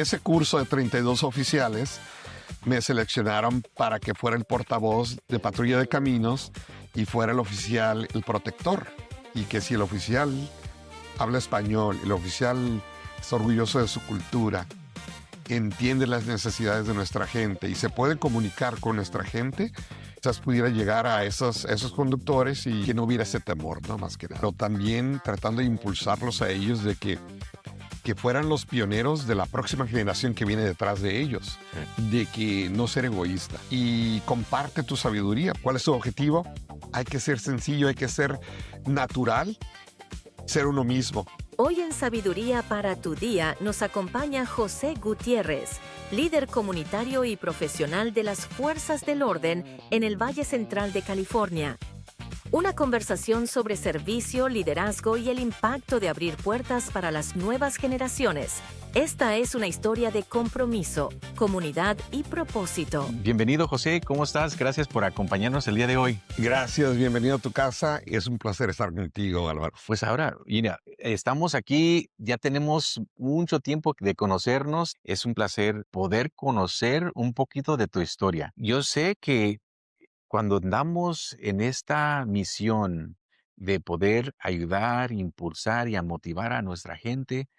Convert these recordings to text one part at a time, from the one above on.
ese curso de 32 oficiales, me seleccionaron para que fuera el portavoz de patrulla de caminos y fuera el oficial, el protector. Y que si el oficial habla español, el oficial es orgulloso de su cultura, entiende las necesidades de nuestra gente y se puede comunicar con nuestra gente, quizás pudiera llegar a esos conductores y que no hubiera ese temor, ¿no? Más que nada. Pero también tratando de impulsarlos a ellos de que fueran los pioneros de la próxima generación que viene detrás de ellos, de que no ser egoísta y comparte tu sabiduría. ¿Cuál es tu objetivo? Hay que ser sencillo, hay que ser natural, ser uno mismo. Hoy en Sabiduría para tu Día nos acompaña José Gutiérrez, líder comunitario y profesional de las Fuerzas del Orden en el Valle Central de California. Una conversación sobre servicio, liderazgo y el impacto de abrir puertas para las nuevas generaciones. Esta es una historia de compromiso, comunidad y propósito. Bienvenido, José. ¿Cómo estás? Gracias por acompañarnos el día de hoy. Gracias, bienvenido a tu casa. Es un placer estar contigo, Álvaro. Pues ahora, mira, estamos aquí, ya tenemos mucho tiempo de conocernos. Es un placer poder conocer un poquito de tu historia. Yo sé que cuando andamos en esta misión de poder ayudar, impulsar y a motivar a nuestra gente,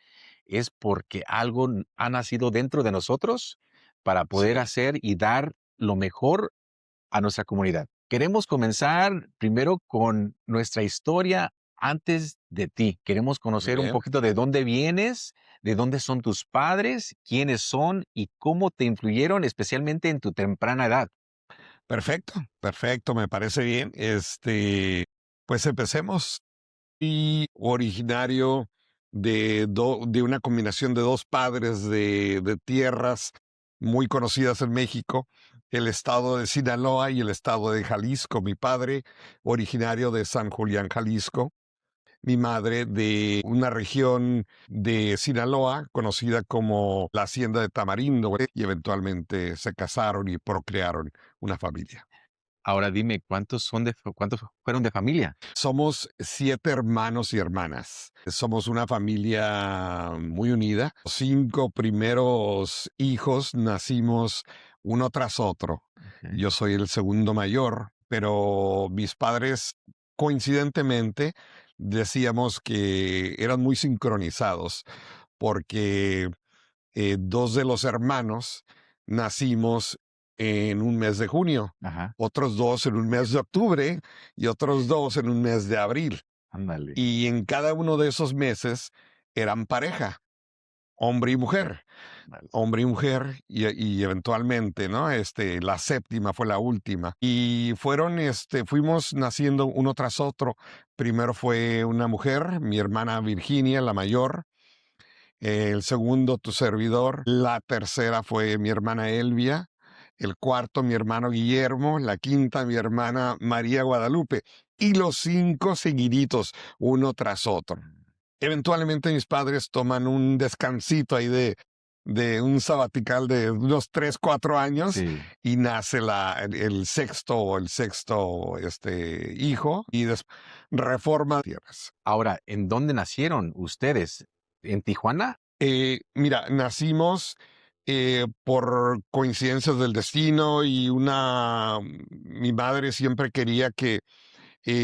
es porque algo ha nacido dentro de nosotros para poder hacer y dar lo mejor a nuestra comunidad. Queremos comenzar primero con nuestra historia antes de ti. Queremos conocer un poquito de dónde vienes, de dónde son tus padres, quiénes son y cómo te influyeron, especialmente en tu temprana edad. Perfecto, me parece bien. Pues empecemos. Y originario de una combinación de dos padres de tierras muy conocidas en México, el estado de Sinaloa y el estado de Jalisco. Mi padre, originario de San Julián, Jalisco. Mi madre de una región de Sinaloa conocida como la Hacienda de Tamarindo, y eventualmente se casaron y procrearon una familia. Ahora dime, ¿cuántos fueron de familia? Somos 7 hermanos y hermanas. Somos una familia muy unida. Los 5 primeros hijos nacimos uno tras otro. Okay. Yo soy el segundo mayor, pero mis padres, coincidentemente, decíamos que eran muy sincronizados porque 2 de los hermanos nacimos en un mes de junio, Ajá, otros 2 en un mes de octubre y otros 2 en un mes de abril. ándale. Y en cada uno de esos meses eran pareja, hombre y mujer. Ándale. Hombre y mujer, y eventualmente, ¿no? La séptima fue la última. Y fuimos naciendo uno tras otro. Primero fue una mujer, mi hermana Virginia, la mayor. El segundo, tu servidor. La tercera fue mi hermana Elvia. El cuarto, mi hermano Guillermo. La quinta, mi hermana María Guadalupe. Y los 5 seguiditos, uno tras otro. Eventualmente mis padres toman un descansito ahí de un sabatical de unos 3, 4 años. Sí. Y nace el sexto hijo y reforma tierras. Ahora, ¿en dónde nacieron ustedes? ¿En Tijuana? Mira, nacimos por coincidencias del destino y mi madre siempre quería que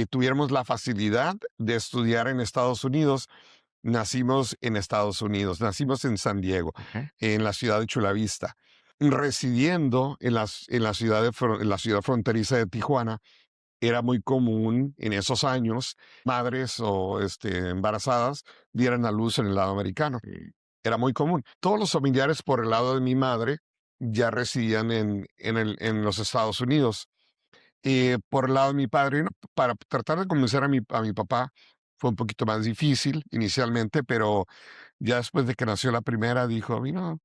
tuviéramos la facilidad de estudiar en Estados Unidos. Nacimos en Estados Unidos, nacimos en San Diego, Okay. en la ciudad de Chula Vista, residiendo en la ciudad fronteriza de Tijuana. Era muy común en esos años madres o embarazadas dieran a luz en el lado americano. Era muy común. Todos los familiares por el lado de mi madre ya residían en los Estados Unidos. Por el lado de mi padre, ¿no? Para tratar de convencer a mi papá fue un poquito más difícil inicialmente, pero ya después de que nació la primera dijo, mira,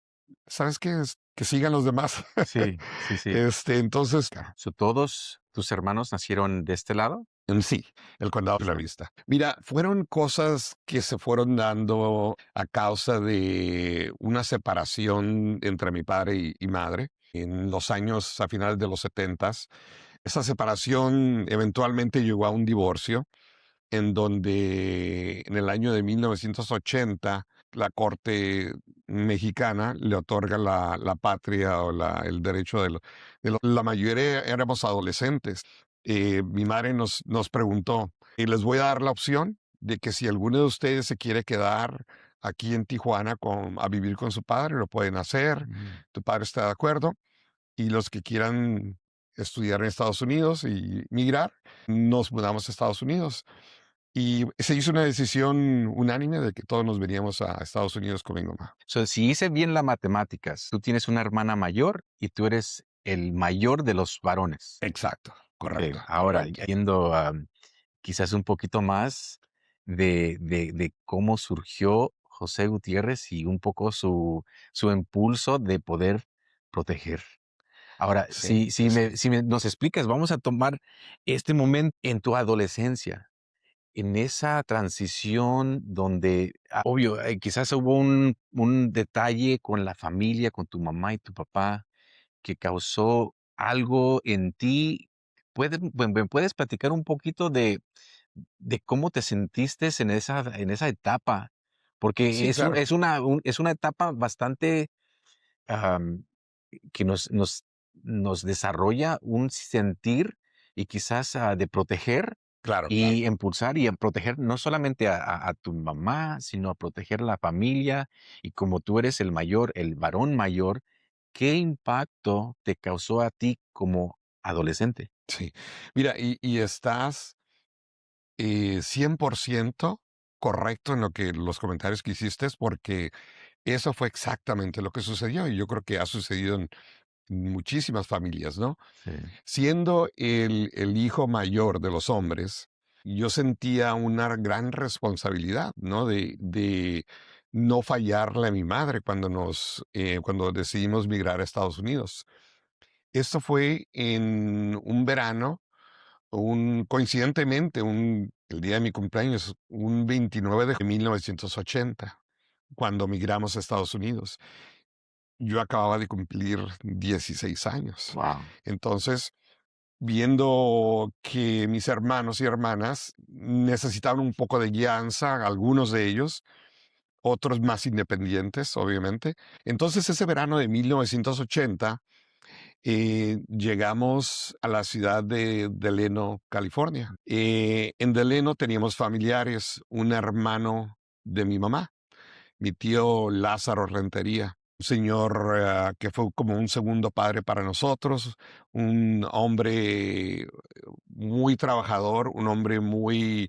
¿sabes qué? Que sigan los demás. Sí. Entonces, ¿Todos tus hermanos nacieron de este lado? sí, el condado de la Vista. Mira, fueron cosas que se fueron dando a causa de una separación entre mi padre y madre en los años a finales de los 70s. Esa separación eventualmente llegó a un divorcio en donde en el año de 1980 la Corte mexicana le otorga la patria o el derecho la mayoría éramos adolescentes. Mi madre nos preguntó, y les voy a dar la opción de que si alguno de ustedes se quiere quedar aquí en Tijuana a vivir con su padre, lo pueden hacer, Mm. tu padre está de acuerdo, y los que quieran estudiar en Estados Unidos y migrar, nos mudamos a Estados Unidos. Y se hizo una decisión unánime de que todos nos veníamos a Estados Unidos con mi mamá. So, si hice bien las matemáticas, tú tienes una hermana mayor y tú eres el mayor de los varones. Exacto, Ok, correcto, ahora correcto. yendo quizás un poquito más de cómo surgió José Gutiérrez y un poco su impulso de poder proteger. Ahora, Sí, sí. si me nos explicas, vamos a tomar este momento en tu adolescencia, en esa transición donde, obvio, quizás hubo un detalle con la familia, con tu mamá y tu papá, que causó algo en ti. ¿Me puedes platicar un poquito de cómo te sentiste en esa etapa? Porque Sí, claro. es una etapa bastante am, que nos desarrolla un sentir y quizás de proteger Claro, claro. y impulsar y a proteger no solamente a tu mamá, sino a proteger la familia. Y como tú eres el mayor, el varón mayor, ¿qué impacto te causó a ti como adolescente? Sí. Mira, y estás 100% correcto en los comentarios que hiciste, porque eso fue exactamente lo que sucedió y yo creo que ha sucedido en muchísimas familias, ¿no? Sí. Siendo el hijo mayor de los hombres, yo sentía una gran responsabilidad, ¿no? De no fallarle a mi madre cuando decidimos migrar a Estados Unidos. Esto fue en un verano, coincidentemente, el día de mi cumpleaños, un 29 de 1980, cuando migramos a Estados Unidos. Yo acababa de cumplir 16 años. Wow. Entonces, viendo que mis hermanos y hermanas necesitaban un poco de guianza, algunos de ellos, otros más independientes, obviamente. Entonces, ese verano de 1980, llegamos a la ciudad de Delano, California. En Delano teníamos familiares, un hermano de mi mamá, mi tío Lázaro Rentería, un señor que fue como un segundo padre para nosotros, un hombre muy trabajador, un hombre muy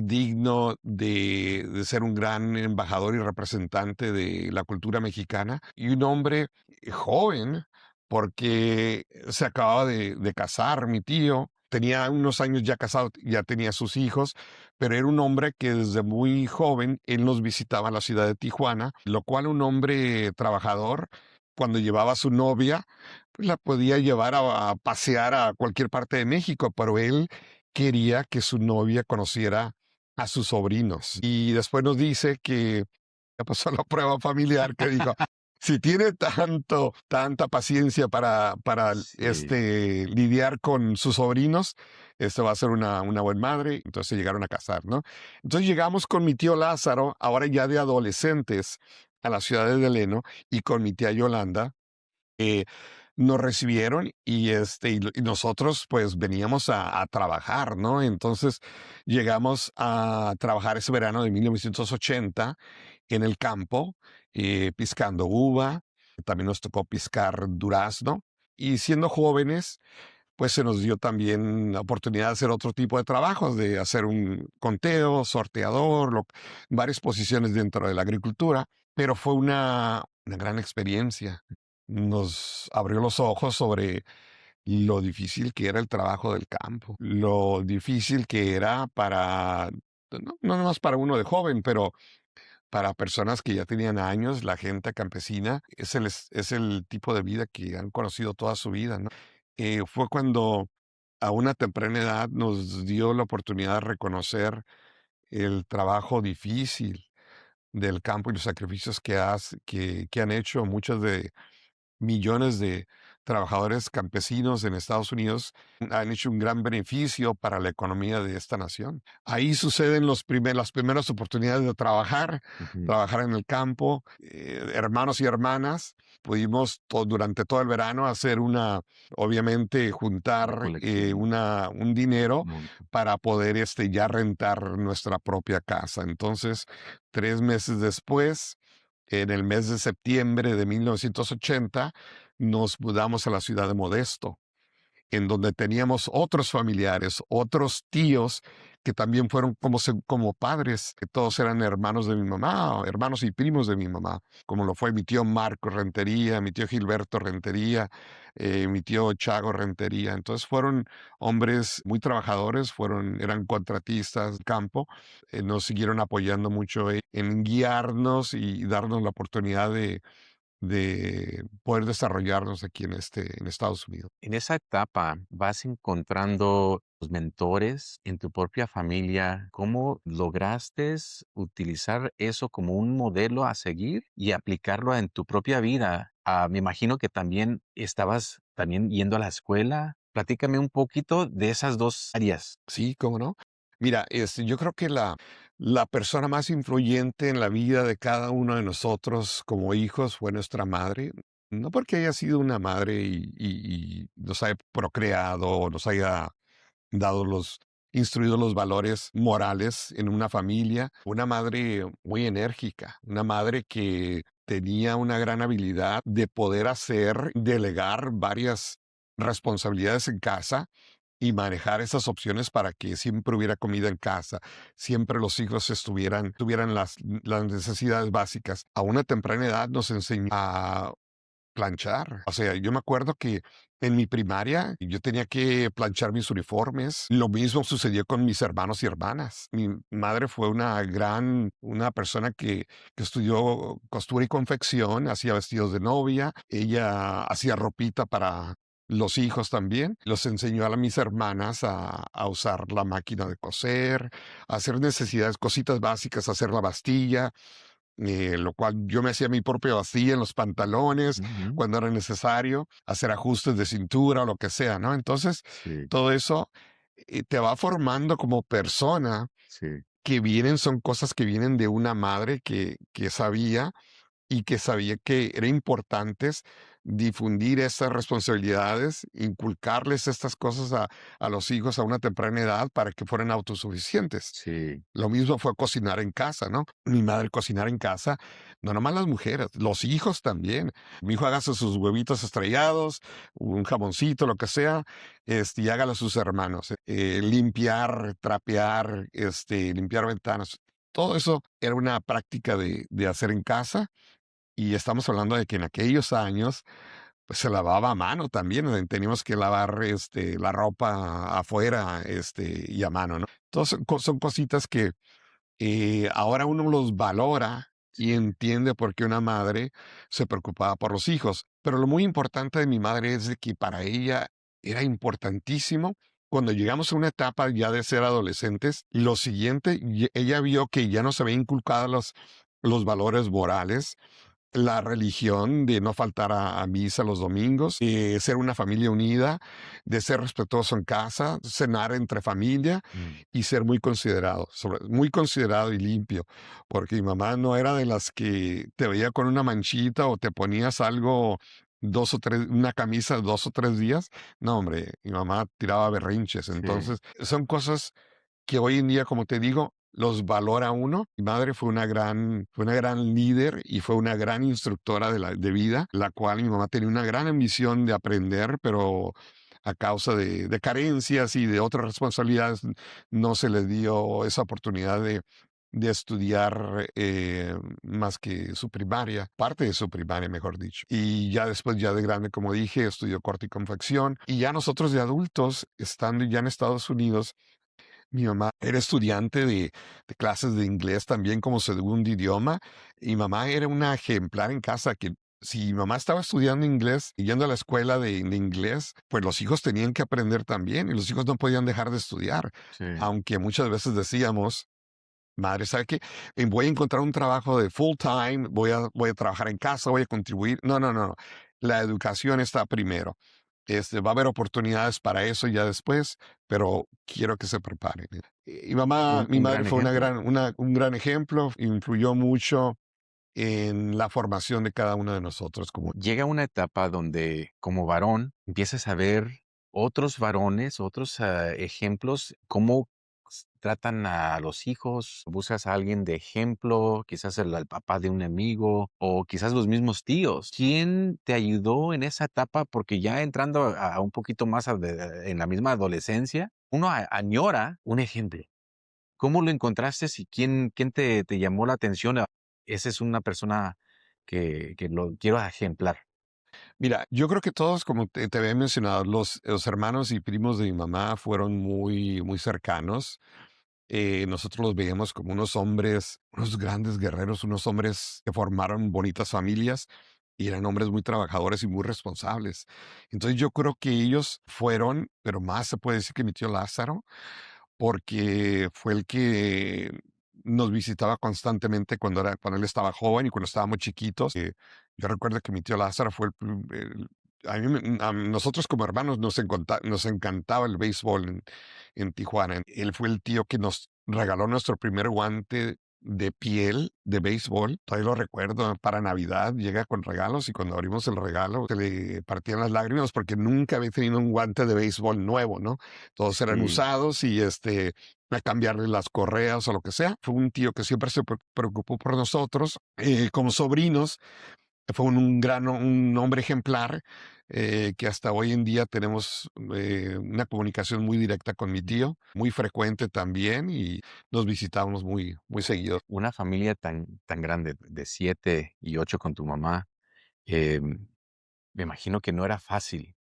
digno de ser un gran embajador y representante de la cultura mexicana, y un hombre joven, porque se acababa de casar mi tío, tenía unos años ya casado, ya tenía sus hijos, pero era un hombre que desde muy joven él nos visitaba la ciudad de Tijuana, lo cual un hombre trabajador, cuando llevaba a su novia, pues la podía llevar a pasear a cualquier parte de México, pero él quería que su novia conociera a sus sobrinos. Y después nos dice que ya pasó la prueba familiar, que dijo, si tiene tanta paciencia Sí. lidiar con sus sobrinos, esto va a ser una buena madre. Entonces se llegaron a casar, ¿no? Entonces llegamos con mi tío Lázaro, ahora ya de adolescentes, a la ciudad de Deleno, y con mi tía Yolanda, eh, nos recibieron y nosotros pues veníamos a trabajar, ¿no? Entonces llegamos a trabajar ese verano de 1980 en el campo, piscando uva, también nos tocó piscar durazno y siendo jóvenes pues se nos dio también la oportunidad de hacer otro tipo de trabajos, de hacer un conteo, sorteador, varias posiciones dentro de la agricultura, pero fue una gran experiencia. Nos abrió los ojos sobre lo difícil que era el trabajo del campo, lo difícil que era no nomás para uno de joven, pero para personas que ya tenían años, la gente campesina, es el tipo de vida que han conocido toda su vida, ¿no? Fue cuando a una temprana edad nos dio la oportunidad de reconocer el trabajo difícil del campo y los sacrificios que han hecho muchos de millones trabajadores campesinos en Estados Unidos han hecho un gran beneficio para la economía de esta nación. Ahí suceden las primeras oportunidades de Ujú. trabajar en el campo. Hermanos y hermanas, pudimos durante todo el verano hacer obviamente Una juntar colección, un dinero monto. para poder ya rentar nuestra propia casa. Entonces, 3 meses después, en el mes de septiembre de 1980, nos mudamos a la ciudad de Modesto, en donde teníamos otros familiares, otros tíos que también fueron como padres, que todos eran hermanos de mi mamá, o hermanos y primos de mi mamá, como lo fue mi tío Marco Rentería, mi tío Gilberto Rentería, mi tío Chago Rentería. Entonces fueron hombres muy trabajadores, eran contratistas de campo, nos siguieron apoyando mucho en guiarnos y darnos la oportunidad de poder desarrollarnos aquí en Estados Unidos. En esa etapa vas encontrando los mentores en tu propia familia. ¿Cómo lograste utilizar eso como un modelo a seguir y aplicarlo en tu propia vida? Me imagino que también estabas también yendo a la escuela. Platícame un poquito de esas dos áreas. Sí, ¿cómo no? Mira, yo creo que la persona más influyente en la vida de cada uno de nosotros como hijos fue nuestra madre. No porque haya sido una madre y nos haya procreado o nos haya instruido los valores morales en una familia. Una madre muy enérgica, una madre que tenía una gran habilidad de poder delegar varias responsabilidades en casa y manejar esas opciones para que siempre hubiera comida en casa, siempre los hijos tuvieran las necesidades básicas. A una temprana edad nos enseñó a planchar. O sea, yo me acuerdo que en mi primaria yo tenía que planchar mis uniformes. Lo mismo sucedió con mis hermanos y hermanas. Mi madre fue una persona que estudió costura y confección, hacía vestidos de novia, ella hacía ropita para los hijos también. Los enseñó a mis hermanas a usar la máquina de coser, a hacer necesidades, cositas básicas, a hacer la bastilla, lo cual yo me hacía mi propia bastilla en los pantalones Ujú. cuando era necesario, hacer ajustes de cintura o lo que sea, ¿no? Entonces, Sí, todo eso te va formando como persona, sí, son cosas que vienen de una madre que sabía y que sabía que era importante difundir estas responsabilidades, inculcarles estas cosas a los hijos a una temprana edad para que fueran autosuficientes. sí, Lo mismo fue cocinar en casa, ¿no? Mi madre cocinar en casa, no nomás las mujeres, los hijos también. Mi hijo hágase sus huevitos estrellados, un jamoncito, lo que sea, y hágalo a sus hermanos. Limpiar, trapear, limpiar ventanas. Todo eso era una práctica de hacer en casa y estamos hablando de que en aquellos años pues se lavaba a mano también, teníamos que lavar la ropa afuera y a mano, ¿no? Entonces son cositas que ahora uno los valora y entiende por qué una madre se preocupaba por los hijos. Pero lo muy importante de mi madre es de que para ella era importantísimo cuando llegamos a una etapa ya de ser adolescentes, lo siguiente, ella vio que ya no se había inculcado los valores morales, la religión de no faltar a misa los domingos, de ser una familia unida, de ser respetuoso en casa, cenar entre familia mm, y ser muy considerado y limpio, porque mi mamá no era de las que te veía con una manchita o te ponías algo 2 o 3, una camisa 2 o 3 días. No, hombre, mi mamá tiraba berrinches. sí, Entonces, son cosas que hoy en día, como te digo, los valora uno. Mi madre fue una gran líder y fue una gran instructora de vida, la cual mi mamá tenía una gran ambición de aprender, pero a causa de carencias y de otras responsabilidades, no se le dio esa oportunidad de estudiar más que su primaria, parte de su primaria, mejor dicho. Y ya después, ya de grande, como dije, estudió corte y confección. Y ya nosotros de adultos, estando ya en Estados Unidos, mi mamá era estudiante de clases de inglés también como segundo idioma. Y mamá era una ejemplar en casa que si mi mamá estaba estudiando inglés y yendo a la escuela de inglés, pues los hijos tenían que aprender también y los hijos no podían dejar de estudiar. sí, Aunque muchas veces decíamos, madre, ¿sabe qué? Voy a encontrar un trabajo de full time, voy a trabajar en casa, voy a contribuir. No, no, no, no. la educación está primero. Va a haber oportunidades para eso ya después, pero quiero que se preparen. Mi Un madre gran fue ejemplo. un gran ejemplo, influyó mucho en la formación de cada uno de nosotros. Llega una etapa donde como varón empiezas a ver otros varones, otros ejemplos, cómo tratan a los hijos, buscas a alguien de ejemplo, quizás el papá de un amigo o quizás los mismos tíos. ¿Quién te ayudó en esa etapa? Porque ya entrando a un poquito más en la misma adolescencia, uno añora un ejemplo. ¿Cómo lo encontraste y quién te llamó la atención? Esa es una persona que lo quiero ejemplar. Mira, yo creo que todos, como te había mencionado, los hermanos y primos de mi mamá fueron muy, muy cercanos. Nosotros los veíamos como unos hombres, unos grandes guerreros, unos hombres que formaron bonitas familias y eran hombres muy trabajadores y muy responsables. Entonces yo creo que ellos fueron, pero más se puede decir que mi tío Lázaro, porque fue el que nos visitaba constantemente cuando él estaba joven y cuando estábamos chiquitos. Yo recuerdo que mi tío Lázaro fue a a nosotros como hermanos nos encantaba el béisbol en Tijuana. Él fue el tío que nos regaló nuestro primer guante de piel de béisbol. Todavía lo recuerdo, para Navidad llega con regalos y cuando abrimos el regalo se le partían las lágrimas porque nunca había tenido un guante de béisbol nuevo, ¿no? Todos eran Sí. usados y a cambiarle las correas o lo que sea. Fue un tío que siempre se preocupó por nosotros como sobrinos. Fue un hombre ejemplar que hasta hoy en día tenemos una comunicación muy directa con mi tío, muy frecuente también y nos visitamos muy, muy seguido. Una familia tan grande, de 7 y 8 con tu mamá, em, me imagino que no era fácil.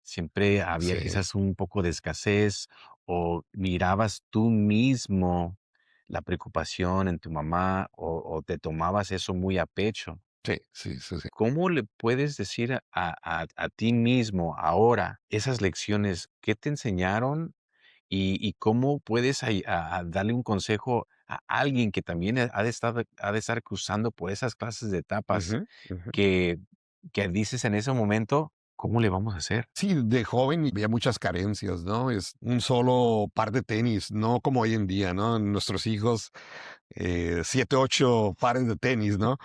Siempre había Sí, quizás un poco de escasez o mirabas tú mismo la preocupación en tu mamá o te tomabas eso muy a pecho. sí, sí, sí, sí. ¿Cómo le puedes decir a ti mismo ahora esas lecciones? ¿Qué te enseñaron y cómo puedes a darle un consejo a alguien que también ha de estar cruzando por esas clases de etapas Ujú, ujú. que, que dices en ese momento, ¿cómo le vamos a hacer? Sí, de joven había muchas carencias, ¿no? Es un solo par de tenis, no como hoy en día, ¿no? Nuestros hijos 7, 8 pares de tenis, ¿no?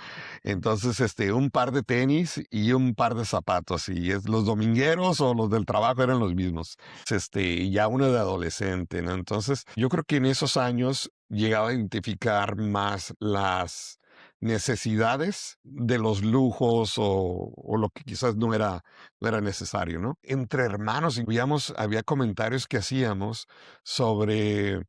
Entonces, un par de tenis y un par de zapatos, y los domingueros o los del trabajo eran los mismos. Y ya uno de adolescente, ¿no? Entonces, yo creo que en esos años llegaba a identificar más las necesidades de los lujos o lo que quizás no era necesario, ¿no? Entre hermanos, y había comentarios que hacíamos sobre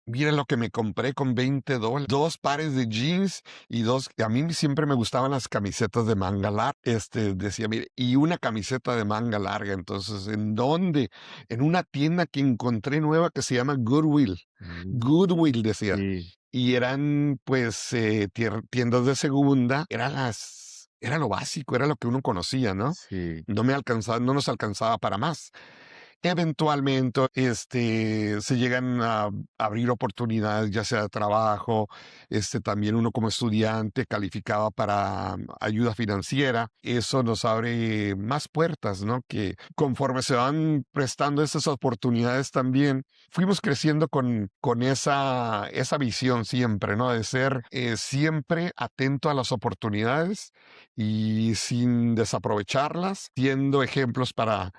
mira lo que me compré con $20. 2 pares de jeans y 2 a mí siempre me gustaban las camisetas de manga larga. Decía, mire, y una camiseta de manga larga. Entonces, ¿en dónde? En una tienda que encontré nueva que se llama Goodwill. Mm, Goodwill decía. sí, Y eran, pues, tiendas de segunda. Era lo básico, era lo que uno conocía, ¿no? sí. No nos alcanzaba para más. Eventualmente, se llegan a abrir oportunidades, ya sea de trabajo, también uno como estudiante calificaba para ayuda financiera. Eso nos abre más puertas, ¿no? Que conforme se van prestando esas oportunidades también, fuimos creciendo con esa visión siempre, ¿no? De ser siempre atento a las oportunidades y sin desaprovecharlas, siendo ejemplos para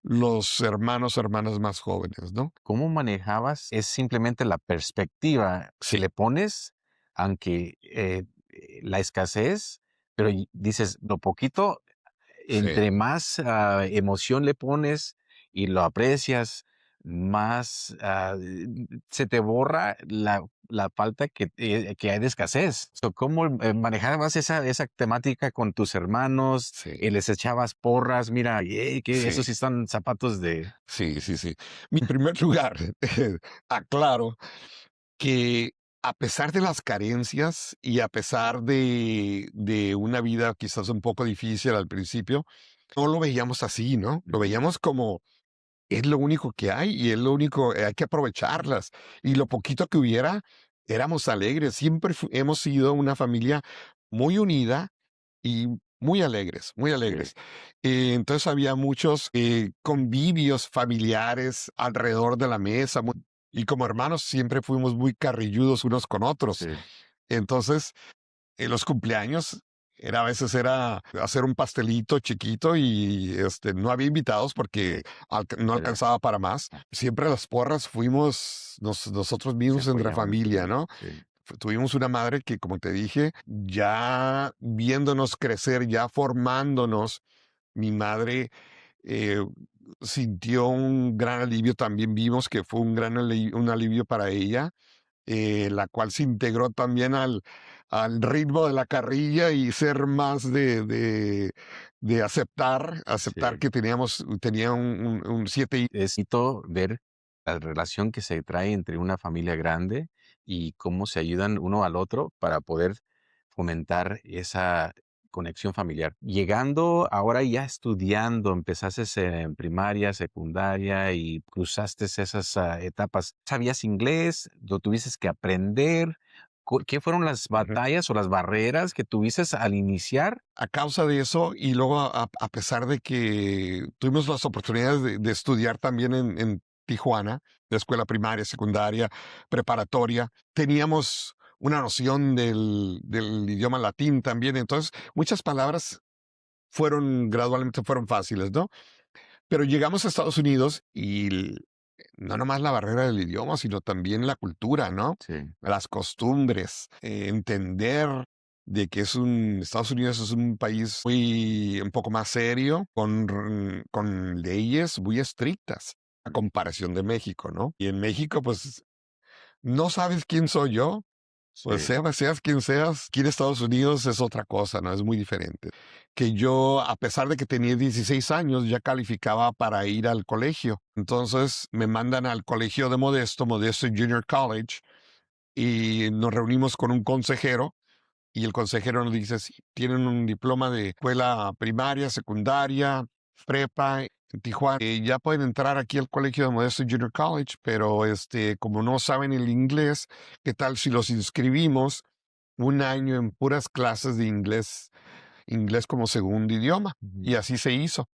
los hermanos o hermanas más jóvenes, ¿no? ¿Cómo manejabas? Es simplemente la perspectiva que Sí, le pones, aunque la escasez, pero dices, lo poquito, sí, entre más emoción le pones y lo aprecias, más se te borra la falta que hay de escasez. So, ¿cómo manejabas esa temática con tus hermanos? sí, Les echabas porras, mira, que sí, esos sí están zapatos de... sí, sí, sí. En primer lugar, aclaro que a pesar de las carencias y a pesar de una vida quizás un poco difícil al principio, no lo veíamos así, ¿no? Lo Ujú. veíamos como es lo único que hay y es lo único, hay que aprovecharlas. Y lo poquito que hubiera, éramos alegres. Siempre hemos sido una familia muy unida y muy alegres, muy Sí, alegres. Entonces había muchos convivios familiares alrededor de la mesa y como hermanos siempre fuimos muy carrilludos unos con otros. sí, Entonces, en los cumpleaños a veces era hacer un pastelito chiquito y no había invitados sí, porque no era alcanzaba para más. Siempre a las porras fuimos nosotros se mismos entre apoyaban, familia, sí, ¿no? sí, Tuvimos una madre que, como te dije, ya viéndonos crecer, ya formándonos, mi madre eh, sintió un gran alivio. También vimos que fue un alivio para ella, la cual se integró también al ritmo de la carrilla y ser más de aceptar sí. que tenía un 7 Es bonito ver la relación que se trae entre una familia grande y cómo se ayudan uno al otro para poder fomentar esa conexión familiar. Llegando ahora ya estudiando, empezaste en primaria, secundaria y cruzaste esas etapas. ¿Sabías inglés? ¿Lo tuviste que aprender? ¿Qué fueron las batallas o las barreras que tuviste al iniciar? a causa de eso y luego a pesar de que tuvimos las oportunidades de estudiar también en Tijuana, de escuela primaria, secundaria, preparatoria, teníamos una noción del idioma latín también. Entonces, muchas palabras gradualmente fueron fáciles, ¿no? Pero llegamos a Estados Unidos y no nomás la barrera del idioma, sino también la cultura, ¿no? Sí. Las costumbres, entender de que Estados Unidos es un país un poco más serio, con leyes muy estrictas, a comparación de México, ¿no? Y en México, pues, no sabes quién soy yo, pues Sí. seas quien seas, aquí en Estados Unidos es otra cosa, ¿no? Es muy diferente. Que yo, a pesar de que tenía 16 años, ya calificaba para ir al colegio. Entonces me mandan al colegio de Modesto Junior College, y nos reunimos con un consejero y el consejero nos dice, si tienen un diploma de escuela primaria, secundaria, prepa en Tijuana, ya pueden entrar aquí al colegio de Modesto Junior College, pero como no saben el inglés, ¿qué tal si los inscribimos un año en puras clases de inglés como segundo idioma? Ujú. Y así se hizo.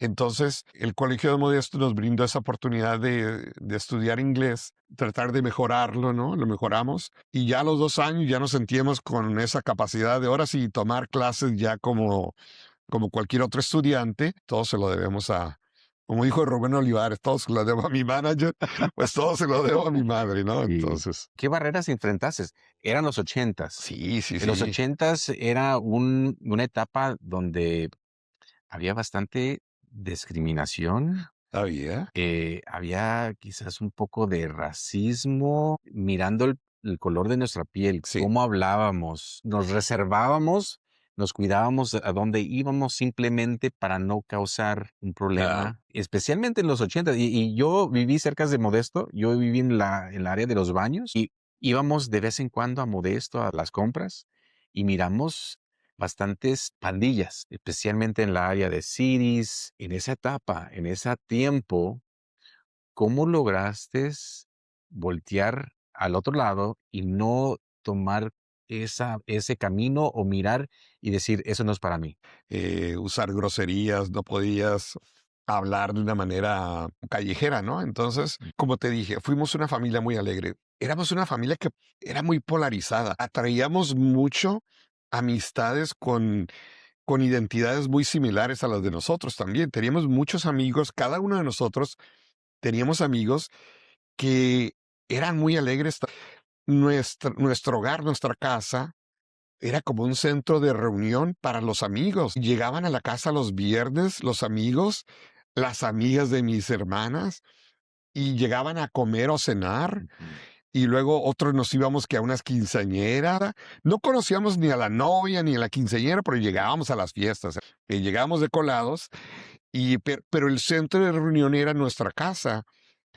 Entonces, el Colegio de Modesto nos brindó esa oportunidad de estudiar inglés, tratar de mejorarlo, ¿no? Lo mejoramos. Y ya a los 2 años ya nos sentíamos con esa capacidad de ahora sí tomar clases ya como cualquier otro estudiante. Todo se lo debemos como dijo Rubén Olivares, todo se lo debo a mi manager, pues todo se lo debo a mi madre, ¿no? ¿Y Entonces, qué barreras enfrentaste? Eran los ochentas. sí, sí, En los sí, ochentas era una etapa donde había bastante discriminación, había. había quizás un poco de racismo, mirando el color de nuestra piel, Sí, cómo hablábamos, nos reservábamos, nos cuidábamos a dónde íbamos simplemente para no causar un claro. problema, especialmente en los 80. Y yo viví cerca de Modesto, yo viví en la área de los baños y íbamos de vez en cuando a Modesto a las compras y miramos bastantes pandillas, especialmente en la área de cities, en esa etapa, en ese tiempo. ¿Cómo lograste voltear al otro lado y no tomar ese camino o mirar y decir, eso no es para mí? Usar groserías, no podías hablar de una manera callejera, ¿no? Entonces, como te dije, fuimos una familia muy alegre. Éramos una familia que era muy polarizada. Atraíamos mucho amistades con identidades muy similares a las de nosotros también. Teníamos muchos amigos, cada uno de nosotros teníamos amigos que eran muy alegres. Nuestro hogar, nuestra casa, era como un centro de reunión para los amigos. Llegaban a la casa los viernes los amigos, las amigas de mis hermanas, y llegaban a comer o cenar, Ujú. y luego otros nos íbamos que a unas quinceañeras. No conocíamos ni a la novia ni a la quinceañera, pero llegábamos a las fiestas. Llegábamos de colados, pero el centro de reunión era nuestra casa,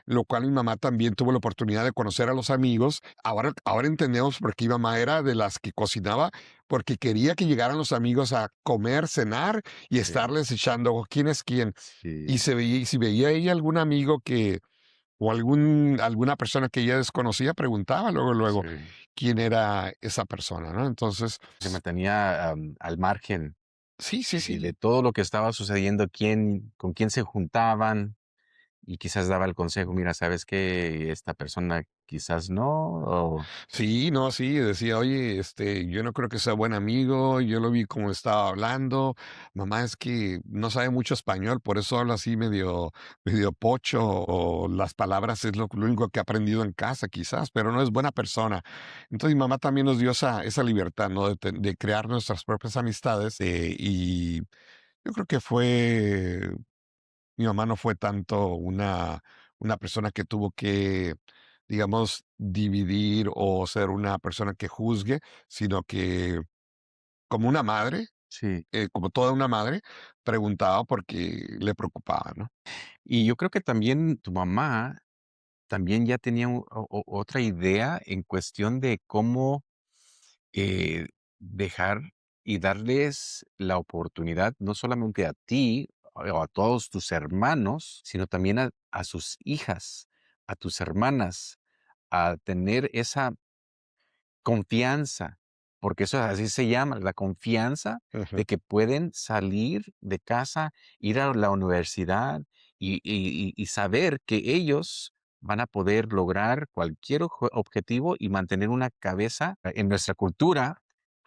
lo cual mi mamá también tuvo la oportunidad de conocer a los amigos. Ahora entendemos por qué mi mamá era de las que cocinaba, porque quería que llegaran los amigos a comer, cenar y Sí, estarles echando quién es quién. Y sí, si veía ella algún amigo o alguna persona que ella desconocía, preguntaba luego sí. quién era esa persona, ¿no? Entonces, Se mantenía al margen. Sí, sí, de sí. todo lo que estaba sucediendo, con quién se juntaban y quizás daba el consejo, mira, ¿sabes qué? Esta persona quizás no, o Sí, no, sí, decía, oye, yo no creo que sea buen amigo, yo lo vi como estaba hablando, mamá es que no sabe mucho español, por eso habla así medio pocho, o las palabras es lo único que ha aprendido en casa, quizás, pero no es buena persona. Entonces mi mamá también nos dio esa libertad, ¿no? De crear nuestras propias amistades, y yo creo que mi mamá no fue tanto una persona que tuvo que, digamos, dividir o ser una persona que juzgue, sino que como una madre, sí. como toda una madre, preguntaba porque le preocupaba, ¿no? Y yo creo que también tu mamá también ya tenía otra idea en cuestión de cómo eh, dejar y darles la oportunidad, no solamente a ti o a todos tus hermanos, sino también a sus hijas, a tus hermanas, a tener esa confianza, porque eso así se llama, la confianza Ujú. de que pueden salir de casa, ir a la universidad y saber que ellos van a poder lograr cualquier objetivo y mantener una cabeza. En nuestra cultura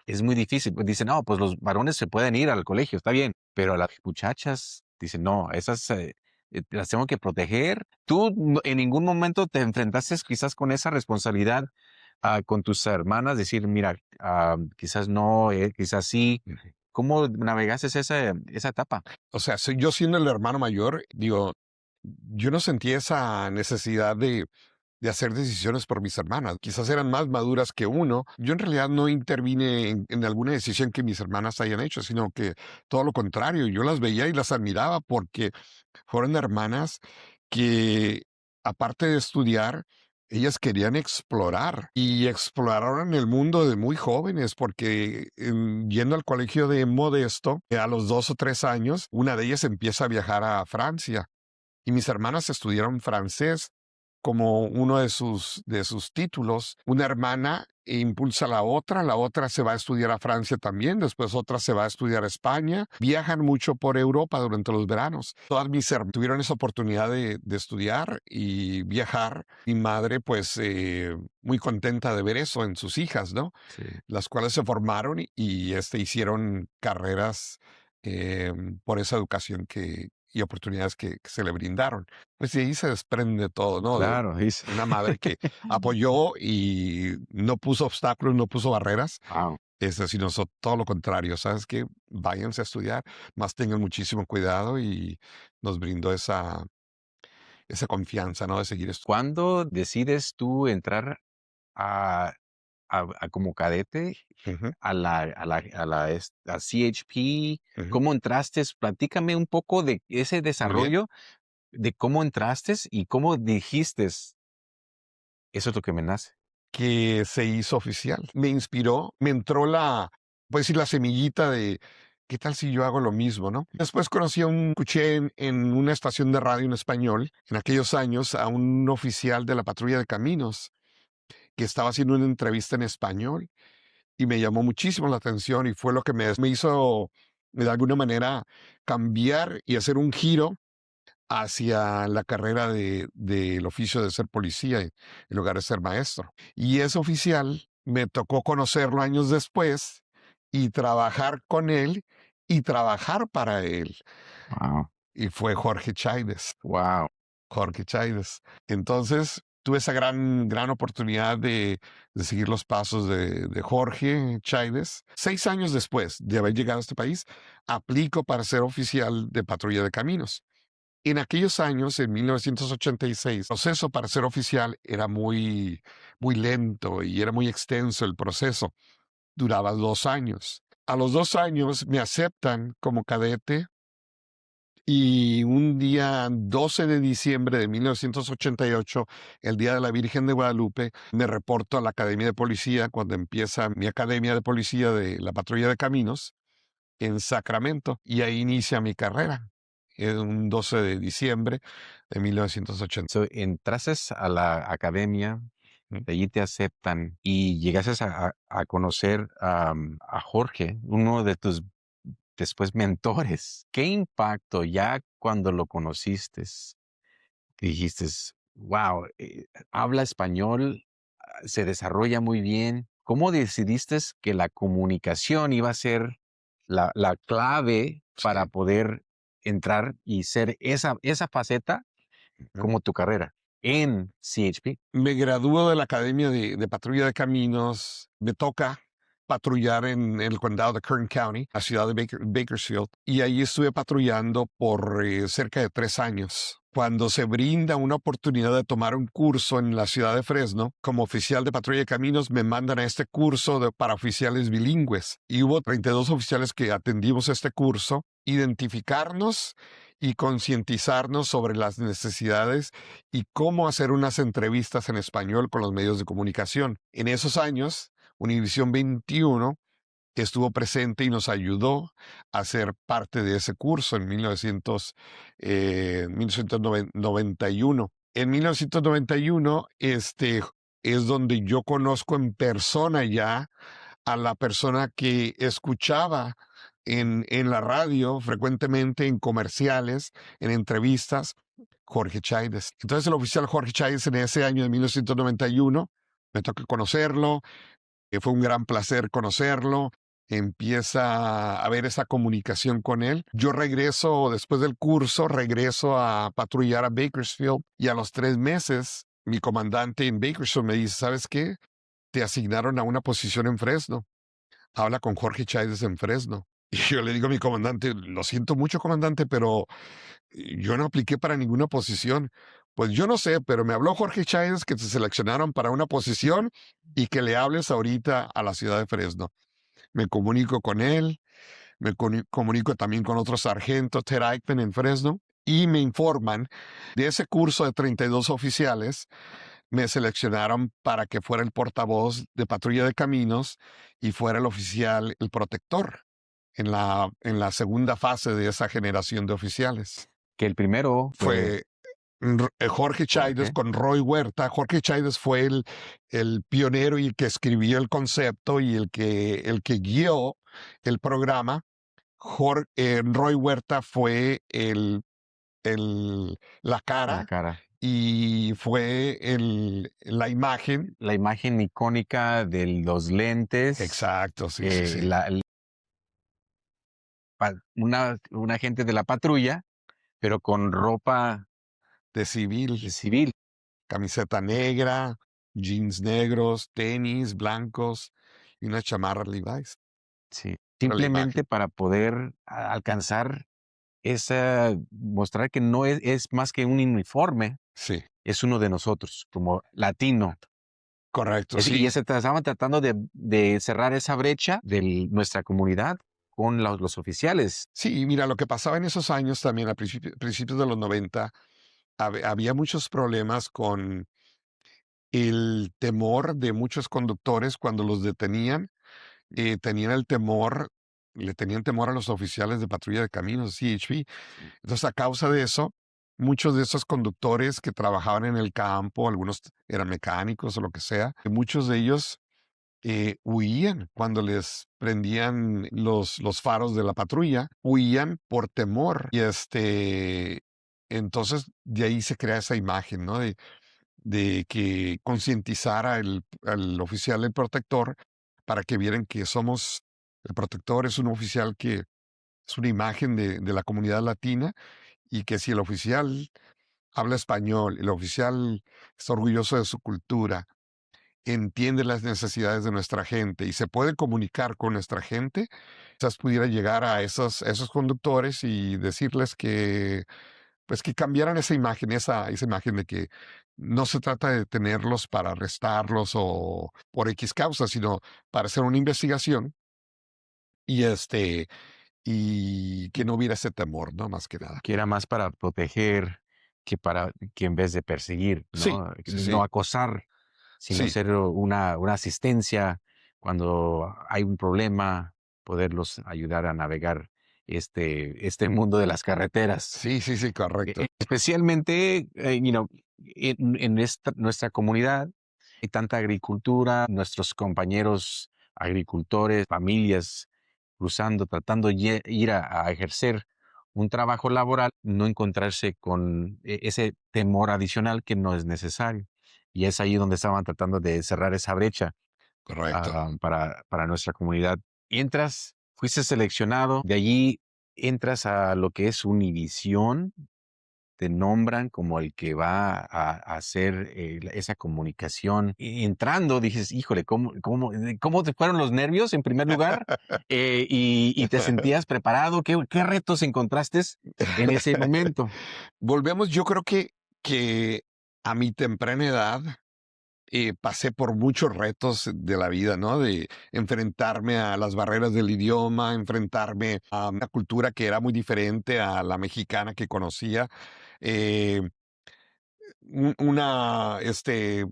es muy difícil. Pues dicen, no, pues los varones se pueden ir al colegio, está bien, pero a las muchachas dicen, no, esas las tengo que proteger. ¿Tú en ningún momento te enfrentaste quizás con esa responsabilidad con tus hermanas, decir, mira, quizás no, quizás sí? Ujú. ¿Cómo navegaste esa etapa? O sea, yo siendo el hermano mayor, digo, yo no sentía esa necesidad de hacer decisiones por mis hermanas. Quizás eran más maduras que uno. Yo en realidad no intervine en alguna decisión que mis hermanas hayan hecho, sino que todo lo contrario, yo las veía y las admiraba porque fueron hermanas que, aparte de estudiar, ellas querían explorar y exploraron el mundo de muy jóvenes porque yendo al colegio de Modesto, a los 2 o 3 años, una de ellas empieza a viajar a Francia y mis hermanas estudiaron francés como uno de sus títulos. Una hermana impulsa a la otra se va a estudiar a Francia también, después otra se va a estudiar a España. Viajan mucho por Europa durante los veranos. Todas mis hermanas tuvieron esa oportunidad de estudiar y viajar. Mi madre, pues, muy contenta de ver eso en sus hijas, ¿no? Sí, Las cuales se formaron y hicieron carreras por esa educación y oportunidades que se le brindaron. Pues de ahí se desprende todo, ¿no? De claro, dice. una madre que apoyó y no puso obstáculos, no puso barreras, Wow. sino todo lo contrario, ¿sabes qué? Váyanse a estudiar, más tengan muchísimo cuidado y nos brindó esa confianza, ¿no? De seguir estudiando. ¿Cuándo decides tú entrar a, como cadete a CHP? ¿Cómo entraste? Platícame un poco de ese Muy bien. desarrollo, de cómo entraste y cómo dijiste, eso es lo que me nace. Que se hizo oficial. Me inspiró, me entró puedes decir, la semillita de, ¿qué tal si yo hago lo mismo, no? Después escuché en una estación de radio en español, en aquellos años, a un oficial de la patrulla de caminos que estaba haciendo una entrevista en español y me llamó muchísimo la atención y fue lo que me hizo, de alguna manera, cambiar y hacer un giro hacia la carrera del oficio de ser policía en lugar de ser maestro. Y ese oficial me tocó conocerlo años después y trabajar con él y trabajar para él. Wow, Y fue Jorge Chávez. wow, Jorge Chávez. Entonces tuve esa gran oportunidad de seguir los pasos de Jorge Chávez. 6 años después de haber llegado a este país, aplico para ser oficial de patrulla de caminos. En aquellos años, en 1986, el proceso para ser oficial era muy lento y era muy extenso el proceso. Duraba 2 años. A los 2 años me aceptan como cadete y un día 12 de diciembre de 1988, el Día de la Virgen de Guadalupe, me reporto a la Academia de Policía cuando empieza mi Academia de Policía de la Patrulla de Caminos en Sacramento y ahí inicia mi carrera. En un 12 de diciembre de 1980. So, entraste a la academia, Ujú. de allí te aceptan y llegaste a conocer a Jorge, uno de tus después mentores. ¿Qué impacto ya cuando lo conociste? Dijiste, wow, habla español, se desarrolla muy bien. ¿Cómo decidiste que la comunicación iba a ser la clave para Sí. poder entrar y ser esa faceta Ujú. como tu carrera en CHP? Me gradúo de la Academia de Patrulla de Caminos. Me toca patrullar en el condado de Kern County, la ciudad de Bakersfield, y ahí estuve patrullando por cerca de 3 años. Cuando se brinda una oportunidad de tomar un curso en la ciudad de Fresno, como oficial de patrulla de caminos, me mandan a este curso para oficiales bilingües. Y hubo 32 oficiales que atendimos este curso, identificarnos y concientizarnos sobre las necesidades y cómo hacer unas entrevistas en español con los medios de comunicación. En esos años, Univisión 21 estuvo presente y nos ayudó a ser parte de ese curso en 1991. En 1991, es donde yo conozco en persona ya a la persona que escuchaba en la radio frecuentemente, en comerciales, en entrevistas, Jorge Chávez. Entonces el oficial Jorge Chávez en ese año de 1991, me toca conocerlo, fue un gran placer conocerlo, empieza a haber esa comunicación con él. Yo regreso, después del curso, regreso a patrullar a Bakersfield y a los 3 meses mi comandante en Bakersfield me dice, ¿sabes qué? Te asignaron a una posición en Fresno. Habla con Jorge Chávez en Fresno. Y yo le digo a mi comandante, lo siento mucho, comandante, pero yo no apliqué para ninguna posición. Pues yo no sé, pero me habló Jorge Chávez que te seleccionaron para una posición y que le hables ahorita a la ciudad de Fresno. Me comunico con él, comunico también con otro sargento, Ted Eichmann, en Fresno, y me informan de ese curso de 32 oficiales. Me seleccionaron para que fuera el portavoz de patrulla de caminos y fuera el oficial, el protector, en la segunda fase de esa generación de oficiales. Que el primero fue Fue Jorge Chávez Jorge. con Roy Huerta. Jorge Chávez fue el pionero y el que escribió el concepto y el que guió el programa. Roy Huerta fue la La cara cara. y fue la imagen. La imagen icónica de los lentes. Exacto, sí, sí, sí. Un agente de la patrulla, pero con ropa De civil, civil. camiseta negra, jeans negros, tenis blancos y una chamarra Levi's. Sí. Era la imagen. Simplemente para poder alcanzar mostrar que no es más que un uniforme, Sí, es uno de nosotros, como latino. correcto, Y sí. estaban tratando de cerrar esa brecha de nuestra comunidad con los oficiales. Sí, mira, lo que pasaba en esos años también, a principios de los 90, había muchos problemas con el temor de muchos conductores cuando los detenían. Tenían el temor, le tenían temor a los oficiales de patrulla de caminos, CHP. Entonces, a causa de eso, muchos de esos conductores que trabajaban en el campo, algunos eran mecánicos o lo que sea, muchos de ellos huían cuando les prendían los faros de la patrulla, huían por temor. Y entonces de ahí se crea esa imagen, ¿no? De que concientizara al oficial, el protector, para que vieran que el protector es un oficial que es una imagen de la comunidad latina y que si el oficial habla español, el oficial está orgulloso de su cultura, entiende las necesidades de nuestra gente y se puede comunicar con nuestra gente, quizás pudiera llegar a esos conductores y decirles que, pues, que cambiaran esa imagen de que no se trata de detenerlos para arrestarlos o por X causa, sino para hacer una investigación y y que no hubiera ese temor, ¿no? Más que nada. Que era más para proteger que en vez de perseguir, Sí, ¿no? sí, No sí, acosar, sino sí, ser una asistencia cuando hay un problema, poderlos ayudar a navegar este mundo de las carreteras. sí, sí, sí, correcto. Especialmente, en nuestra comunidad hay tanta agricultura, nuestros compañeros agricultores, familias cruzando, tratando de ir a ejercer un trabajo laboral, no encontrarse con ese temor adicional que no es necesario. Y es ahí donde estaban tratando de cerrar esa brecha Correcto. para nuestra comunidad. Entras, fuiste seleccionado, de allí entras a lo que es Univisión, te nombran como el que va a hacer esa comunicación. Y entrando, dices, híjole, ¿cómo te fueron los nervios en primer lugar? Y te sentías preparado. ¿Qué retos encontraste en ese momento? Volvemos, yo creo que a mi temprana edad pasé por muchos retos de la vida, ¿no? De enfrentarme a las barreras del idioma, enfrentarme a una cultura que era muy diferente a la mexicana que conocía. Eh,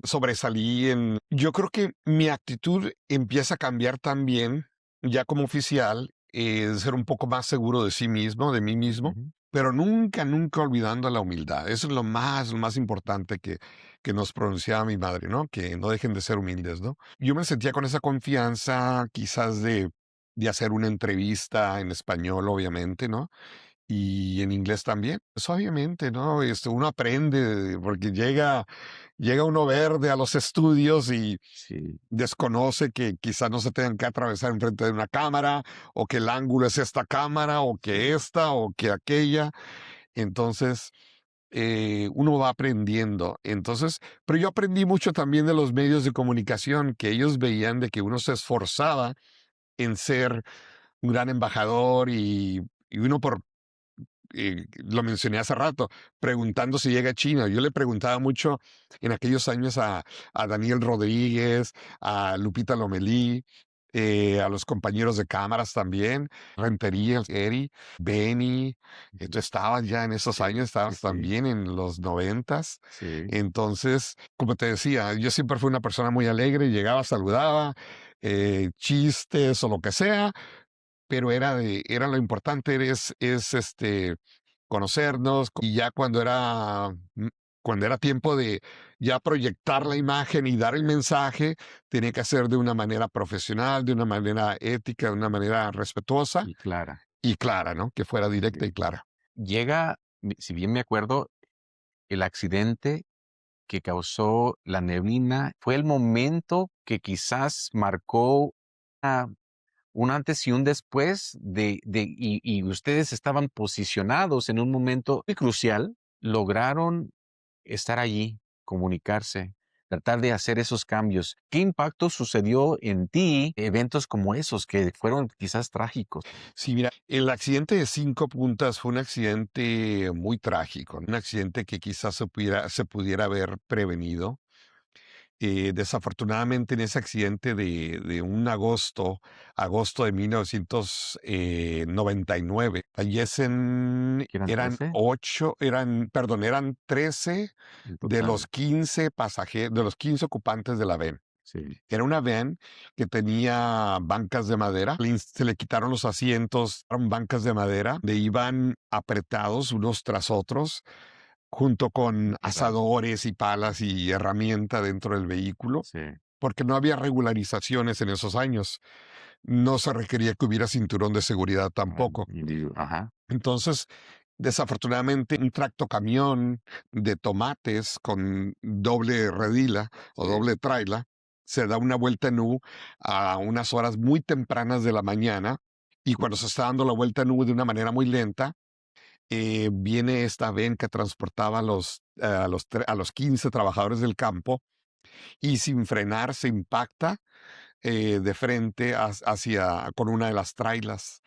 Sobresalí en... Yo creo que mi actitud empieza a cambiar también, ya como oficial, de ser un poco más seguro de sí mismo, de mí mismo, Ujú, pero nunca, nunca olvidando la humildad. Eso es lo más importante que nos pronunciaba mi madre, ¿no? Que no dejen de ser humildes, ¿no? Yo me sentía con esa confianza, quizás de hacer una entrevista en español, obviamente, ¿no? Y en inglés también. Pues obviamente, ¿no? Uno aprende porque llega uno verde a los estudios y sí, desconoce que quizá no se tengan que atravesar enfrente de una cámara, o que el ángulo es esta cámara, o sí, que esta, o que aquella. Entonces, uno va aprendiendo. Entonces, pero yo aprendí mucho también de los medios de comunicación, que ellos veían de que uno se esforzaba en ser un gran embajador y uno lo mencioné hace rato, preguntando si llega a China. Yo le preguntaba mucho en aquellos años a Daniel Rodríguez, a Lupita Lomelí, a los compañeros de cámaras también, Rentería, Eri, Benny. ujú, Tú estabas ya en esos sí, años, sí, estabas sí, también en los 90s. sí, Entonces, como te decía, yo siempre fui una persona muy alegre, llegaba, saludaba, chistes o lo que sea, pero era lo importante conocernos, y ya cuando era tiempo de ya proyectar la imagen y dar el mensaje, tenía que hacer de una manera profesional, de una manera ética, de una manera respetuosa y clara. y clara, ¿no? Que fuera directa y Sí. clara. Llega, si bien me acuerdo, el accidente que causó la neblina fue el momento que quizás marcó una un antes y un después y ustedes estaban posicionados en un momento muy crucial, lograron estar allí, comunicarse, tratar de hacer esos cambios. ¿Qué impacto sucedió en ti eventos como esos que fueron quizás trágicos? Sí, mira, el accidente de Cinco Puntas fue un accidente muy trágico, un accidente que quizás se pudiera haber prevenido. Desafortunadamente, en ese accidente de un agosto de 1999, fallecen, ¿Que eran 13 eran 13 en de los total? 15 pasajeros, de los 15 ocupantes de la van. Sí, Era una van que tenía bancas de madera, se le quitaron los asientos, eran bancas de madera, de iban apretados unos tras otros, junto con qué raro. asadores y palas y herramienta dentro del vehículo, Sí, porque no había regularizaciones en esos años. No se requería que hubiera cinturón de seguridad tampoco. ajá, Entonces, desafortunadamente, un tractocamión de tomates con doble redila o sí, doble traila se da una vuelta en U a unas horas muy tempranas de la mañana, y cuando se está dando la vuelta en U de una manera muy lenta, viene esta ven que transportaba a los 15 trabajadores del campo, y sin frenar se impacta de frente con una de las trailas.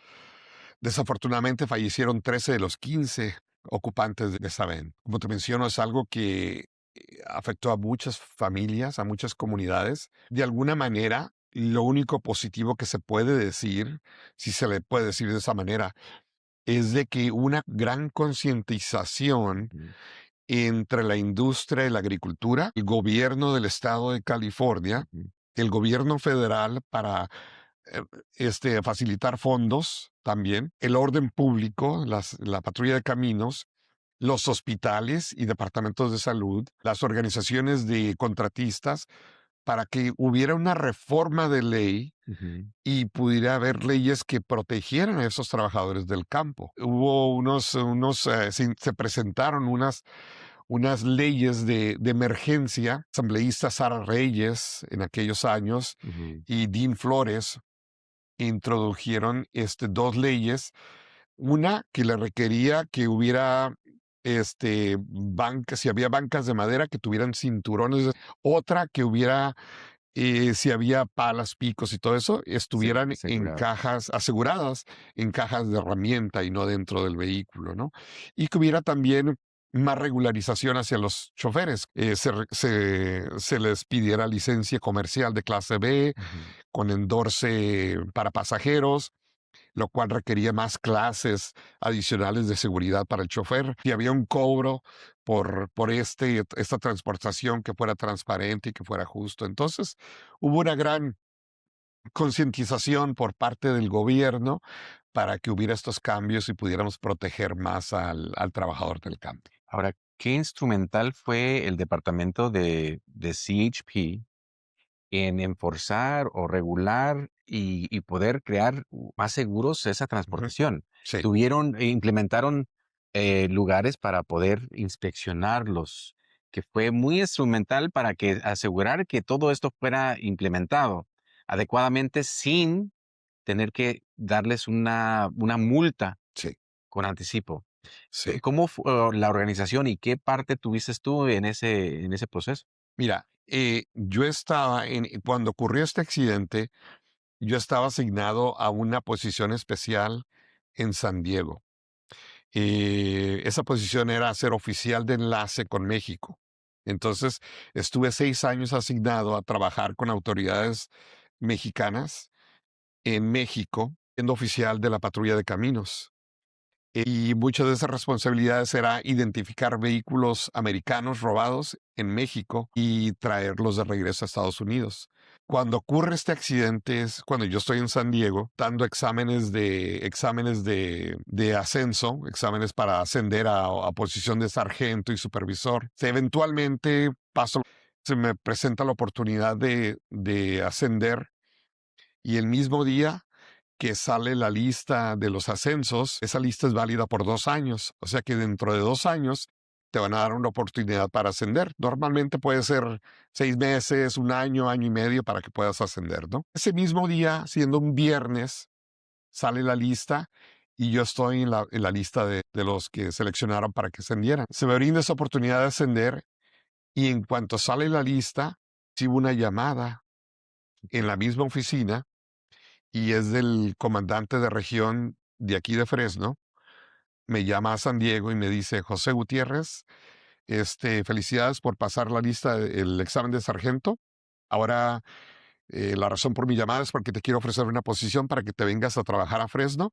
Desafortunadamente fallecieron 13 de los 15 ocupantes de esa ven. Como te menciono, es algo que afectó a muchas familias, a muchas comunidades. De alguna manera, lo único positivo que se puede decir, si se le puede decir de esa manera, es de que una gran concientización ujú, entre la industria y la agricultura, el gobierno del estado de California, ujú, el gobierno federal para eh, facilitar fondos también, el orden público, la patrulla de caminos, los hospitales y departamentos de salud, las organizaciones de contratistas, para que hubiera una reforma de ley Ujú. y pudiera haber leyes que protegieran a esos trabajadores del campo. Hubo se presentaron unas leyes de emergencia. Asambleísta Sara Reyes en aquellos años Ujú. y Dean Flores introdujeron dos leyes. Una que le requería que hubiera bancas, si había bancas de madera que tuvieran cinturones. Otra que hubiera, si había palas, picos y todo eso, estuvieran en Asegurado. cajas aseguradas, en cajas de herramienta y no dentro del vehículo, ¿no? Y que hubiera también más regularización hacia los choferes. Se les pidiera licencia comercial de clase B Ujú. con endorse para pasajeros, lo cual requería más clases adicionales de seguridad para el chofer. Y había un cobro por esta transportación que fuera transparente y que fuera justo. Entonces, hubo una gran concientización por parte del gobierno para que hubiera estos cambios y pudiéramos proteger más al trabajador del campo. Ahora, ¿qué instrumental fue el departamento de CHP en enforzar o regular y poder crear más seguros esa Ujú. transportación? Sí, Implementaron lugares para poder inspeccionarlos, que fue muy instrumental para que asegurar que todo esto fuera implementado adecuadamente sin tener que darles una multa sí, con anticipo. sí. ¿Cómo fue la organización y qué parte tuviste tú en ese proceso? Mira, yo cuando ocurrió este accidente, yo estaba asignado a una posición especial en San Diego. Esa posición era ser oficial de enlace con México. Entonces, estuve 6 años asignado a trabajar con autoridades mexicanas en México, siendo oficial de la patrulla de caminos. Y muchas de esas responsabilidades era identificar vehículos americanos robados en México y traerlos de regreso a Estados Unidos. Cuando ocurre este accidente es cuando yo estoy en San Diego dando exámenes de ascenso, exámenes para ascender a posición de sargento y supervisor. Eventualmente se me presenta la oportunidad de ascender y el mismo día que sale la lista de los ascensos, esa lista es válida por 2 años. O sea que dentro de 2 años te van a dar una oportunidad para ascender. Normalmente puede ser 6 meses, un año, año y medio para que puedas ascender, ¿no? Ese mismo día, siendo un viernes, sale la lista y yo estoy en la lista de los que seleccionaron para que ascendieran. Se me brinda esa oportunidad de ascender y en cuanto sale la lista, recibo una llamada en la misma oficina y es del comandante de región de aquí de Fresno. Me llama a San Diego y me dice, José Gutiérrez, felicidades por pasar la lista, el examen de sargento. Ahora, la razón por mi llamada es porque te quiero ofrecer una posición para que te vengas a trabajar a Fresno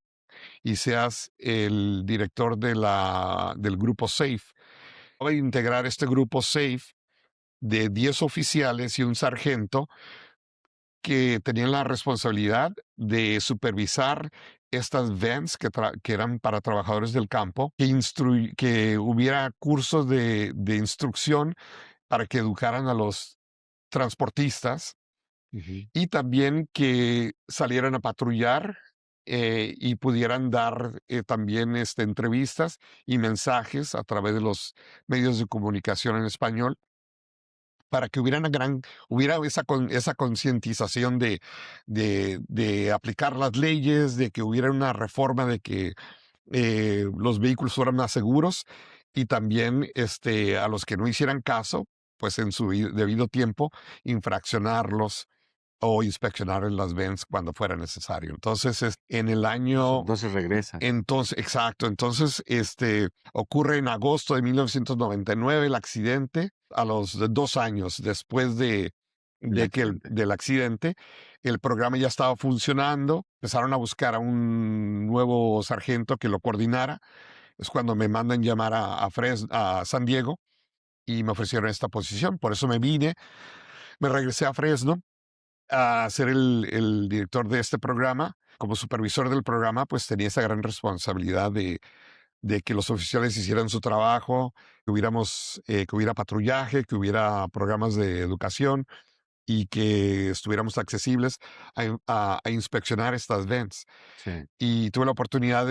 y seas el director del grupo SAFE. Voy a integrar este grupo SAFE de 10 oficiales y un sargento que tenían la responsabilidad de supervisar estas vans que eran para trabajadores del campo, que hubiera cursos de instrucción para que educaran a los transportistas Ujú. y también que salieran a patrullar y pudieran dar también entrevistas y mensajes a través de los medios de comunicación en español para que hubiera esa concientización de aplicar las leyes, de que hubiera una reforma de que los vehículos fueran más seguros y también a los que no hicieran caso, pues en su debido tiempo, infraccionarlos o inspeccionar en las VENS cuando fuera necesario. Entonces, en el año Entonces regresas. entonces, exacto. Entonces, ocurre en agosto de 1999 el accidente. A los 2 años después El accidente. del accidente, el programa ya estaba funcionando. Empezaron a buscar a un nuevo sargento que lo coordinara. Es cuando me mandan llamar a San Diego y me ofrecieron esta posición. Por eso me regresé a Fresno a ser el director de este programa. Como supervisor del programa, pues tenía esa gran responsabilidad de que los oficiales hicieran su trabajo, que hubiera patrullaje, que hubiera programas de educación y que estuviéramos accesibles a inspeccionar estas vents. Sí. Y tuve la oportunidad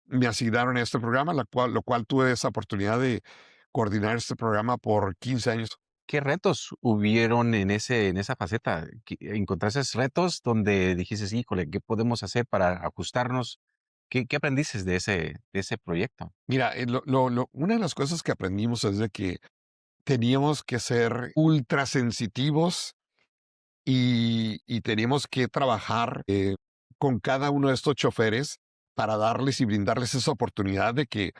me asignaron a este programa, lo cual tuve esa oportunidad de coordinar este programa por 15 años. ¿Qué retos hubieron en esa faceta? ¿Encontraste retos donde dijiste, híjole, qué podemos hacer para ajustarnos? ¿Qué aprendiste de ese proyecto? Mira, una de las cosas que aprendimos es de que teníamos que ser ultra sensitivos y teníamos que trabajar con cada uno de estos choferes para darles y brindarles esa oportunidad de que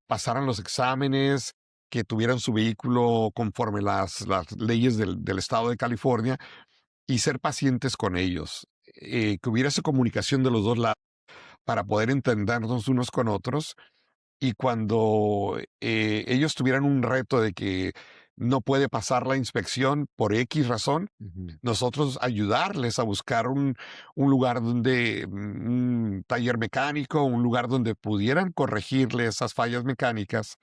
pasaran los exámenes, que tuvieran su vehículo conforme las leyes del estado de California y ser pacientes con ellos. Que hubiera esa comunicación de los dos lados para poder entendernos unos con otros y cuando ellos tuvieran un reto de que no puede pasar la inspección por X razón, Ujú. nosotros ayudarles a buscar un lugar donde, un taller mecánico, un lugar donde pudieran corregirle esas fallas mecánicas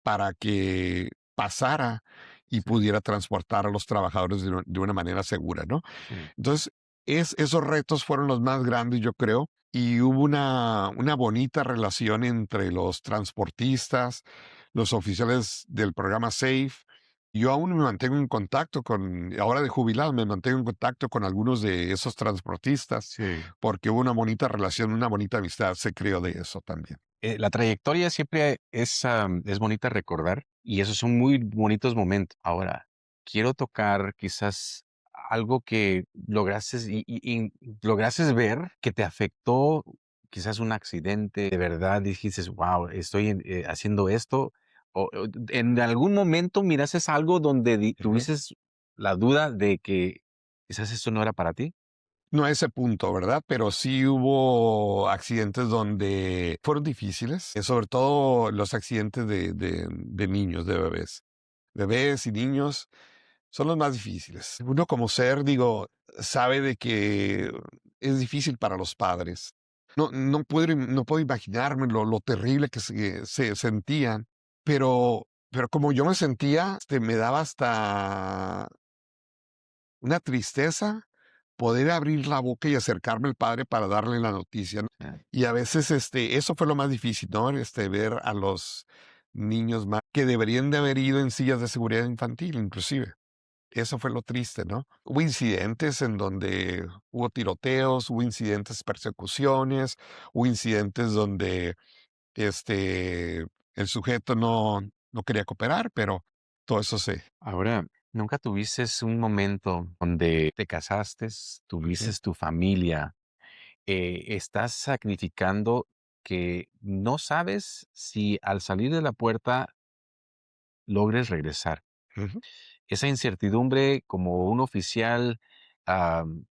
para que pasara y Sí, pudiera transportar a los trabajadores de una manera segura, ¿no? sí. Entonces, esos retos fueron los más grandes, yo creo, y hubo una bonita relación entre los transportistas, los oficiales del programa SAFE. Yo aún me mantengo en contacto ahora de jubilado, me mantengo en contacto con algunos de esos transportistas Sí. porque hubo una bonita relación, una bonita amistad se creó de eso también. La trayectoria siempre es bonita recordar y esos son muy bonitos momentos. Ahora, quiero tocar quizás algo que lograste y lograste ver que te afectó, quizás un accidente, de verdad dijiste, wow, estoy haciendo esto. O en algún momento miraste algo donde Ujú. tuviste la duda de que quizás esto no era para ti. No a ese punto, ¿verdad? Pero sí hubo accidentes donde fueron difíciles, sobre todo los accidentes de niños, de bebés. Bebés y niños son los más difíciles. Uno como ser, digo, sabe de que es difícil para los padres. No puedo imaginarme lo terrible que se sentían, pero como yo me sentía, me daba hasta una tristeza poder abrir la boca y acercarme al padre para darle la noticia, ¿no? Ah, Y a veces, eso fue lo más difícil, ¿no? Ver a los niños más que deberían de haber ido en sillas de seguridad infantil, inclusive. Eso fue lo triste, ¿no? Hubo incidentes en donde hubo tiroteos, hubo incidentes, persecuciones, hubo incidentes donde, el sujeto no quería cooperar, pero todo eso se... Ahora, ¿nunca tuviste un momento donde te casaste, tuviste Ujú, tu familia, estás sacrificando que no sabes si al salir de la puerta logres regresar? ujú. Esa incertidumbre como un oficial am,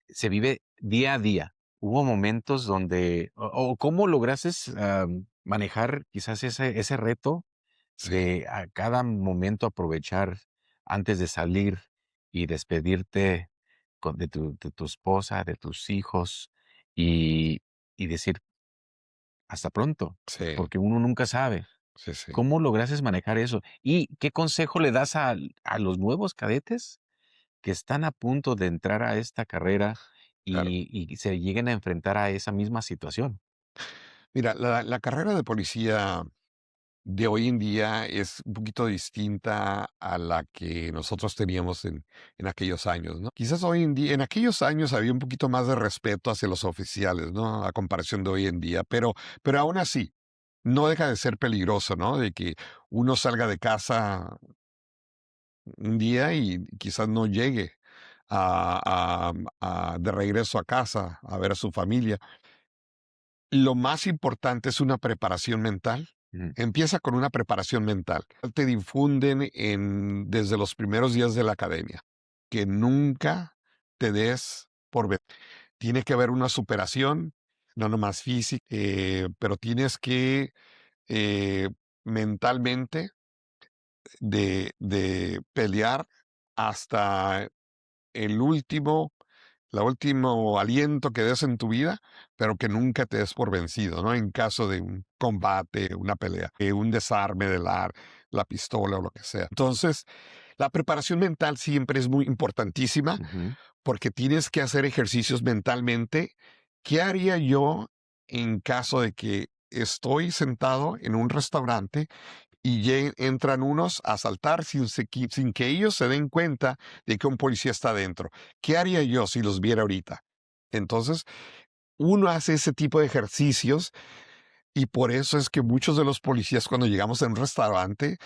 se vive día a día. ¿Hubo momentos donde, o cómo lograste manejar quizás ese reto Sí, de a cada momento aprovechar antes de salir y despedirte de tu esposa, de tus hijos y, y decir hasta pronto, sí, porque uno nunca sabe? sí, sí, ¿Cómo lograses manejar eso? ¿Y qué consejo le das a los nuevos cadetes que están a punto de entrar a esta carrera claro. y se lleguen a enfrentar a esa misma situación? Mira, la carrera de policía de hoy en día es un poquito distinta a la que nosotros teníamos en aquellos años, ¿no? Quizás hoy en día, en aquellos años había un poquito más de respeto hacia los oficiales, ¿no? A comparación de hoy en día, pero aún así, no deja de ser peligroso, ¿no? De que uno salga de casa un día y quizás no llegue de regreso a casa a ver a su familia. Lo más importante es una preparación mental. Ujú. Empieza con una preparación mental. Te difunden desde los primeros días de la academia, que nunca te des por vencido. Tiene que haber una superación, no nomás física, pero tienes que eh, mentalmente de pelear hasta el último último aliento que des en tu vida, pero que nunca te des por vencido, ¿no? En caso de un combate, una pelea, un desarme de la pistola o lo que sea. Entonces, La preparación mental siempre es muy importantísima Ujú. porque tienes que hacer ejercicios mentalmente. ¿Qué haría yo en caso de que estoy sentado en un restaurante y entran unos a asaltar sin que ellos se den cuenta de que un policía está dentro? ¿Qué haría yo si los viera ahorita? Entonces, uno hace ese tipo de ejercicios y por eso es que muchos de los policías cuando llegamos a un restaurante,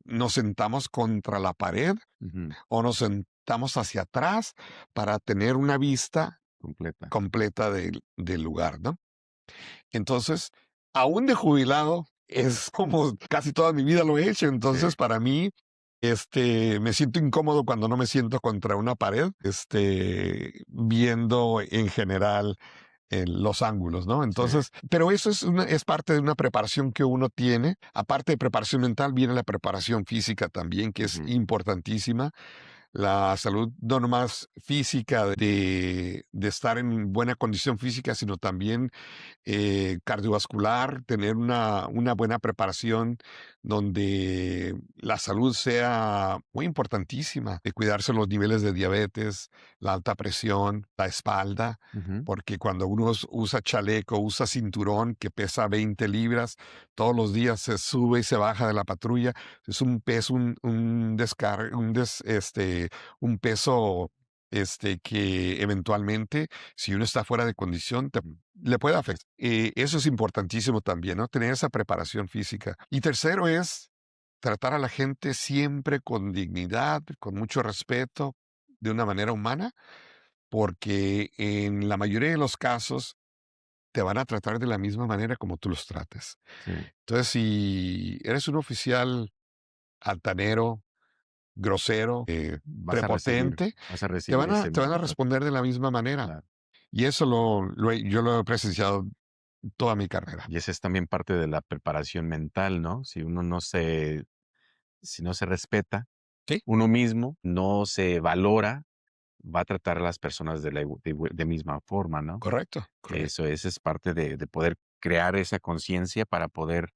nos sentamos contra la pared Ujú. o nos sentamos hacia atrás para tener una vista Completa. completa del lugar, ¿no? Entonces, aún de jubilado, es como casi toda mi vida lo he hecho. Sí. Entonces, para mí, me siento incómodo cuando no me siento contra una pared, viendo en general los ángulos, ¿no? Sí. Entonces, pero eso es parte de una preparación que uno tiene. Aparte de preparación mental, viene la preparación física también, que es Ujú. importantísima. La salud no nomás física de estar en buena condición física, sino también cardiovascular, tener una buena preparación donde la salud sea muy importantísima, de cuidarse los niveles de diabetes, la alta presión, la espalda, Ujú. porque cuando uno usa chaleco, usa cinturón que pesa 20 libras, todos los días se sube y se baja de la patrulla, es un peso, un peso que eventualmente, si uno está fuera de condición, le puede afectar. Eso es importantísimo también, ¿no? Tener esa preparación física. Y tercero es tratar a la gente siempre con dignidad, con mucho respeto, de una manera humana, porque en la mayoría de los casos te van a tratar de la misma manera como tú los trates. Sí. Entonces, si eres un oficial altanero, grosero, Vas a recibir, prepotente, vas a te recibir van a, ese te van a mismo trato. responder de la misma manera. Claro. Y eso yo lo he presenciado toda mi carrera. Y esa es también parte de la preparación mental, ¿no? Si no se respeta Sí, uno mismo, no se valora, va a tratar a las personas de misma forma, ¿no? correcto, correcto. Eso es parte de poder crear esa conciencia para poder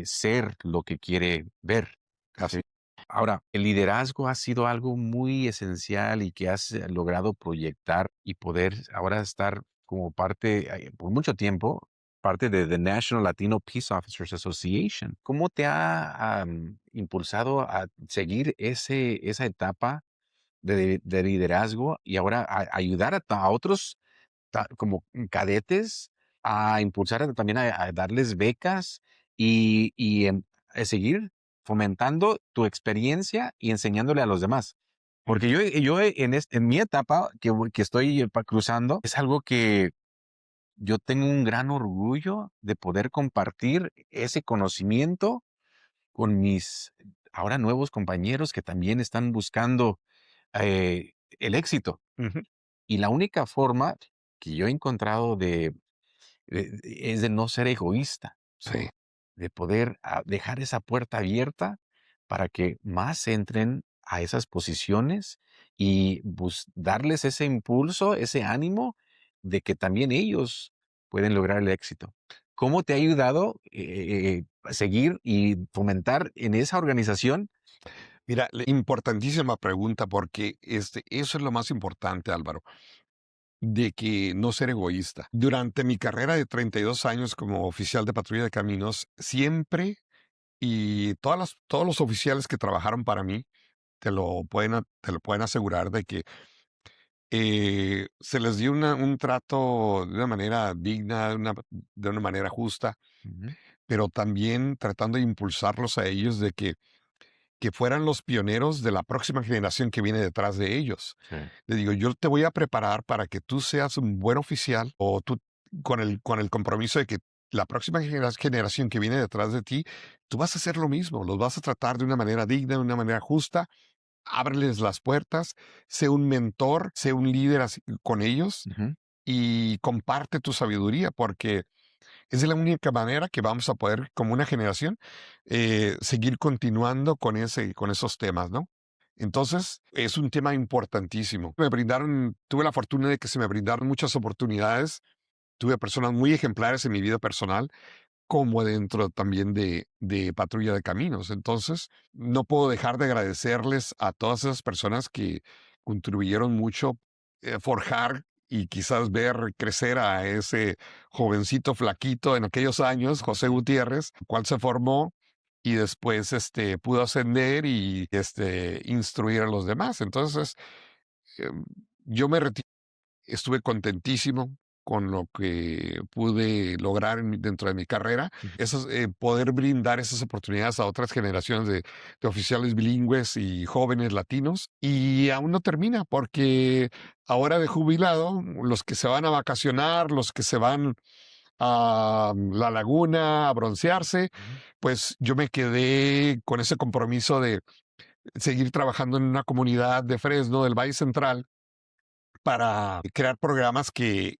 ser lo que quiere ver. Así. ¿Sí? Ahora, el liderazgo ha sido algo muy esencial y que has logrado proyectar y poder ahora estar como parte, por mucho tiempo, parte de The National Latino Peace Officers Association. ¿Cómo te ha impulsado a seguir esa etapa de liderazgo y ahora ayudar a otros como cadetes a impulsar también a darles becas y a seguir fomentando tu experiencia y enseñándole a los demás? Porque Ujú. yo en mi etapa que estoy cruzando, es algo que yo tengo un gran orgullo de poder compartir ese conocimiento con mis ahora nuevos compañeros que también están buscando el éxito. Ujú. Y la única forma que yo he encontrado es de no ser egoísta, Sí. de poder dejar esa puerta abierta para que más entren a esas posiciones y darles ese impulso, ese ánimo de que también ellos pueden lograr el éxito. ¿Cómo te ha ayudado a seguir y fomentar en esa organización? Mira, importantísima pregunta porque eso es lo más importante, Álvaro, de que no ser egoísta. Durante mi carrera de 32 años como oficial de patrulla de caminos, siempre y todos los oficiales que trabajaron para mí te lo pueden asegurar de que se les dio un trato de una manera digna, de una manera justa, Ujú. pero también tratando de impulsarlos a ellos de que fueran los pioneros de la próxima generación que viene detrás de ellos. Sí. Le digo, yo te voy a preparar para que tú seas un buen oficial o tú con el compromiso de que la próxima generación que viene detrás de ti, tú vas a hacer lo mismo, los vas a tratar de una manera digna, de una manera justa, ábreles las puertas, sé un mentor, sé un líder con ellos Ujú. y comparte tu sabiduría, porque es la única manera que vamos a poder, como una generación, seguir continuando con esos temas, ¿no? Entonces, es un tema importantísimo. Tuve la fortuna de que se me brindaron muchas oportunidades. Tuve personas muy ejemplares en mi vida personal, como dentro también de Patrulla de Caminos. Entonces, no puedo dejar de agradecerles a todas esas personas que contribuyeron mucho, forjar y quizás ver crecer a ese jovencito flaquito en aquellos años, José Gutiérrez, cual se formó y después pudo ascender y instruir a los demás. Entonces, em, yo me retiré, estuve contentísimo con lo que pude lograr dentro de mi carrera, Ujú. poder brindar esas oportunidades a otras generaciones de oficiales bilingües y jóvenes latinos. Y aún no termina, porque ahora de jubilado, los que se van a vacacionar, los que se van a la laguna a broncearse, Ujú. pues yo me quedé con ese compromiso de seguir trabajando en una comunidad de Fresno, del Valle Central, para crear programas que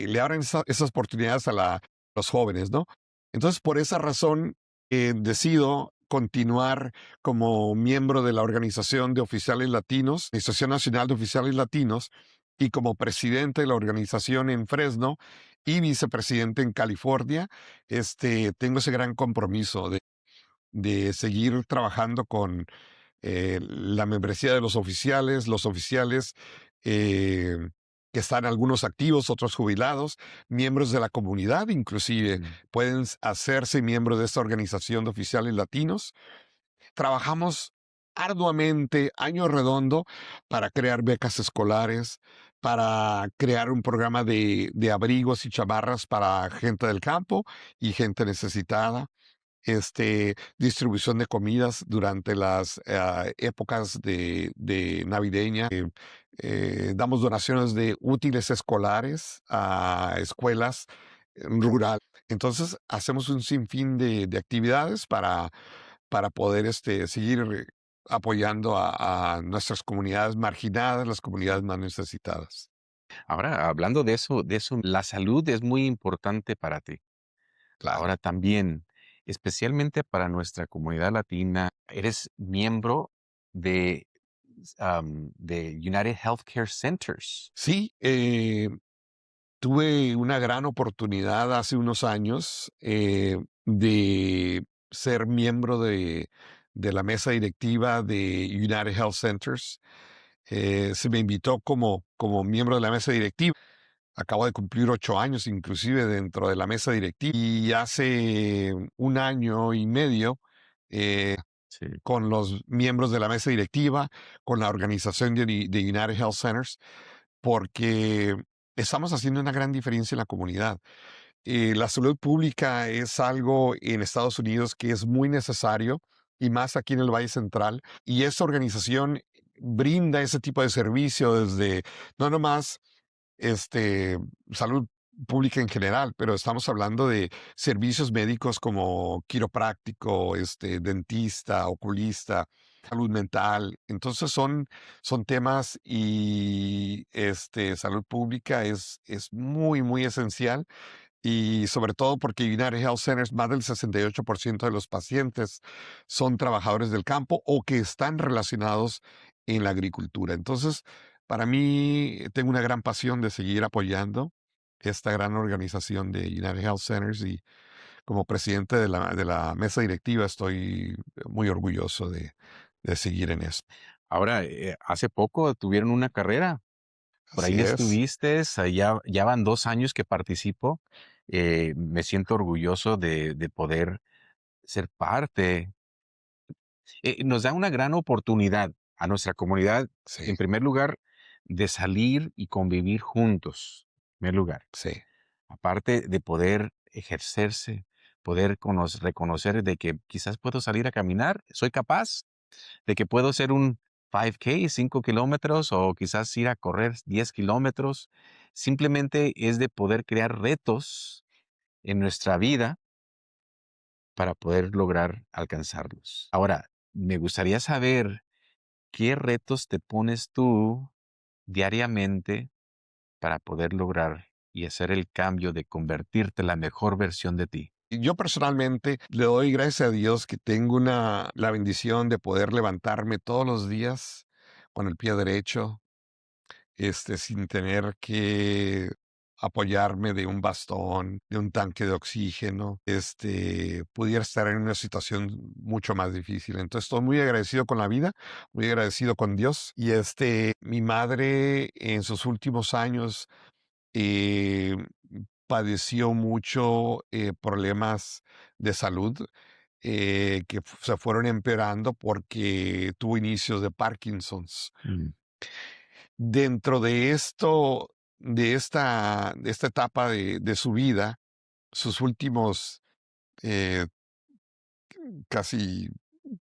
le abran esas oportunidades a los jóvenes, ¿no? Entonces, por esa razón, decido continuar como miembro de la Organización de Oficiales Latinos, Asociación Nacional de Oficiales Latinos, y como presidente de la organización en Fresno y vicepresidente en California. Tengo ese gran compromiso de seguir trabajando con la membresía de los oficiales eh, que están algunos activos, otros jubilados, miembros de la comunidad, inclusive Ujú. pueden hacerse miembros de esta organización de oficiales latinos. Trabajamos arduamente, año redondo, para crear becas escolares, para crear un programa de abrigos y chamarras para gente del campo y gente necesitada, distribución de comidas durante las épocas de navideña. Damos donaciones de útiles escolares a escuelas rurales. Entonces, hacemos un sinfín de actividades para poder seguir apoyando a nuestras comunidades marginadas, las comunidades más necesitadas. Ahora, hablando de eso, la salud es muy importante para ti. Claro. Ahora también, especialmente para nuestra comunidad latina, eres miembro de, de United Healthcare Centers. Sí, tuve una gran oportunidad hace unos años de ser miembro de la mesa directiva de United Health Centers. Se me invitó como miembro de la mesa directiva. Acabo de cumplir 8 años inclusive dentro de la mesa directiva. Y hace un año y medio, eh, Sí. con los miembros de la mesa directiva, con la organización de United Health Centers, porque estamos haciendo una gran diferencia en la comunidad. La salud pública es algo en Estados Unidos que es muy necesario, y más aquí en el Valle Central. Y esta organización brinda ese tipo de servicio desde, no nomás salud pública en general, pero estamos hablando de servicios médicos como quiropráctico, dentista, oculista, salud mental. Entonces son temas, y salud pública es muy, muy esencial, y sobre todo porque United Health Centers, más del 68% de los pacientes son trabajadores del campo o que están relacionados en la agricultura. Entonces, para mí, tengo una gran pasión de seguir apoyando esta gran organización de United Health Centers, y como presidente de la mesa directiva estoy muy orgulloso de seguir en eso. Ahora, hace poco tuvieron una carrera. Por Así ahí es. estuviste, ya van 2 años que participo. Me siento orgulloso de poder ser parte. Nos da una gran oportunidad a nuestra comunidad, Sí, en primer lugar, de salir y convivir juntos, en primer lugar. sí. Aparte de poder ejercerse, poder reconocer de que quizás puedo salir a caminar, soy capaz, de que puedo hacer un 5K, 5 kilómetros, o quizás ir a correr 10 kilómetros. Simplemente es de poder crear retos en nuestra vida para poder lograr alcanzarlos. Ahora, me gustaría saber qué retos te pones tú diariamente para poder lograr y hacer el cambio de convertirte en la mejor versión de ti. Y yo personalmente le doy gracias a Dios que tengo la bendición de poder levantarme todos los días con el pie derecho, sin tener que apoyarme de un bastón, de un tanque de oxígeno, pudiera estar en una situación mucho más difícil. Entonces estoy muy agradecido con la vida, muy agradecido con Dios. Y mi madre en sus últimos años eh, padeció mucho problemas de salud que se fueron empeorando porque tuvo inicios de Parkinson's. Mm. Dentro de esto, de esta etapa de su vida, sus últimos eh, casi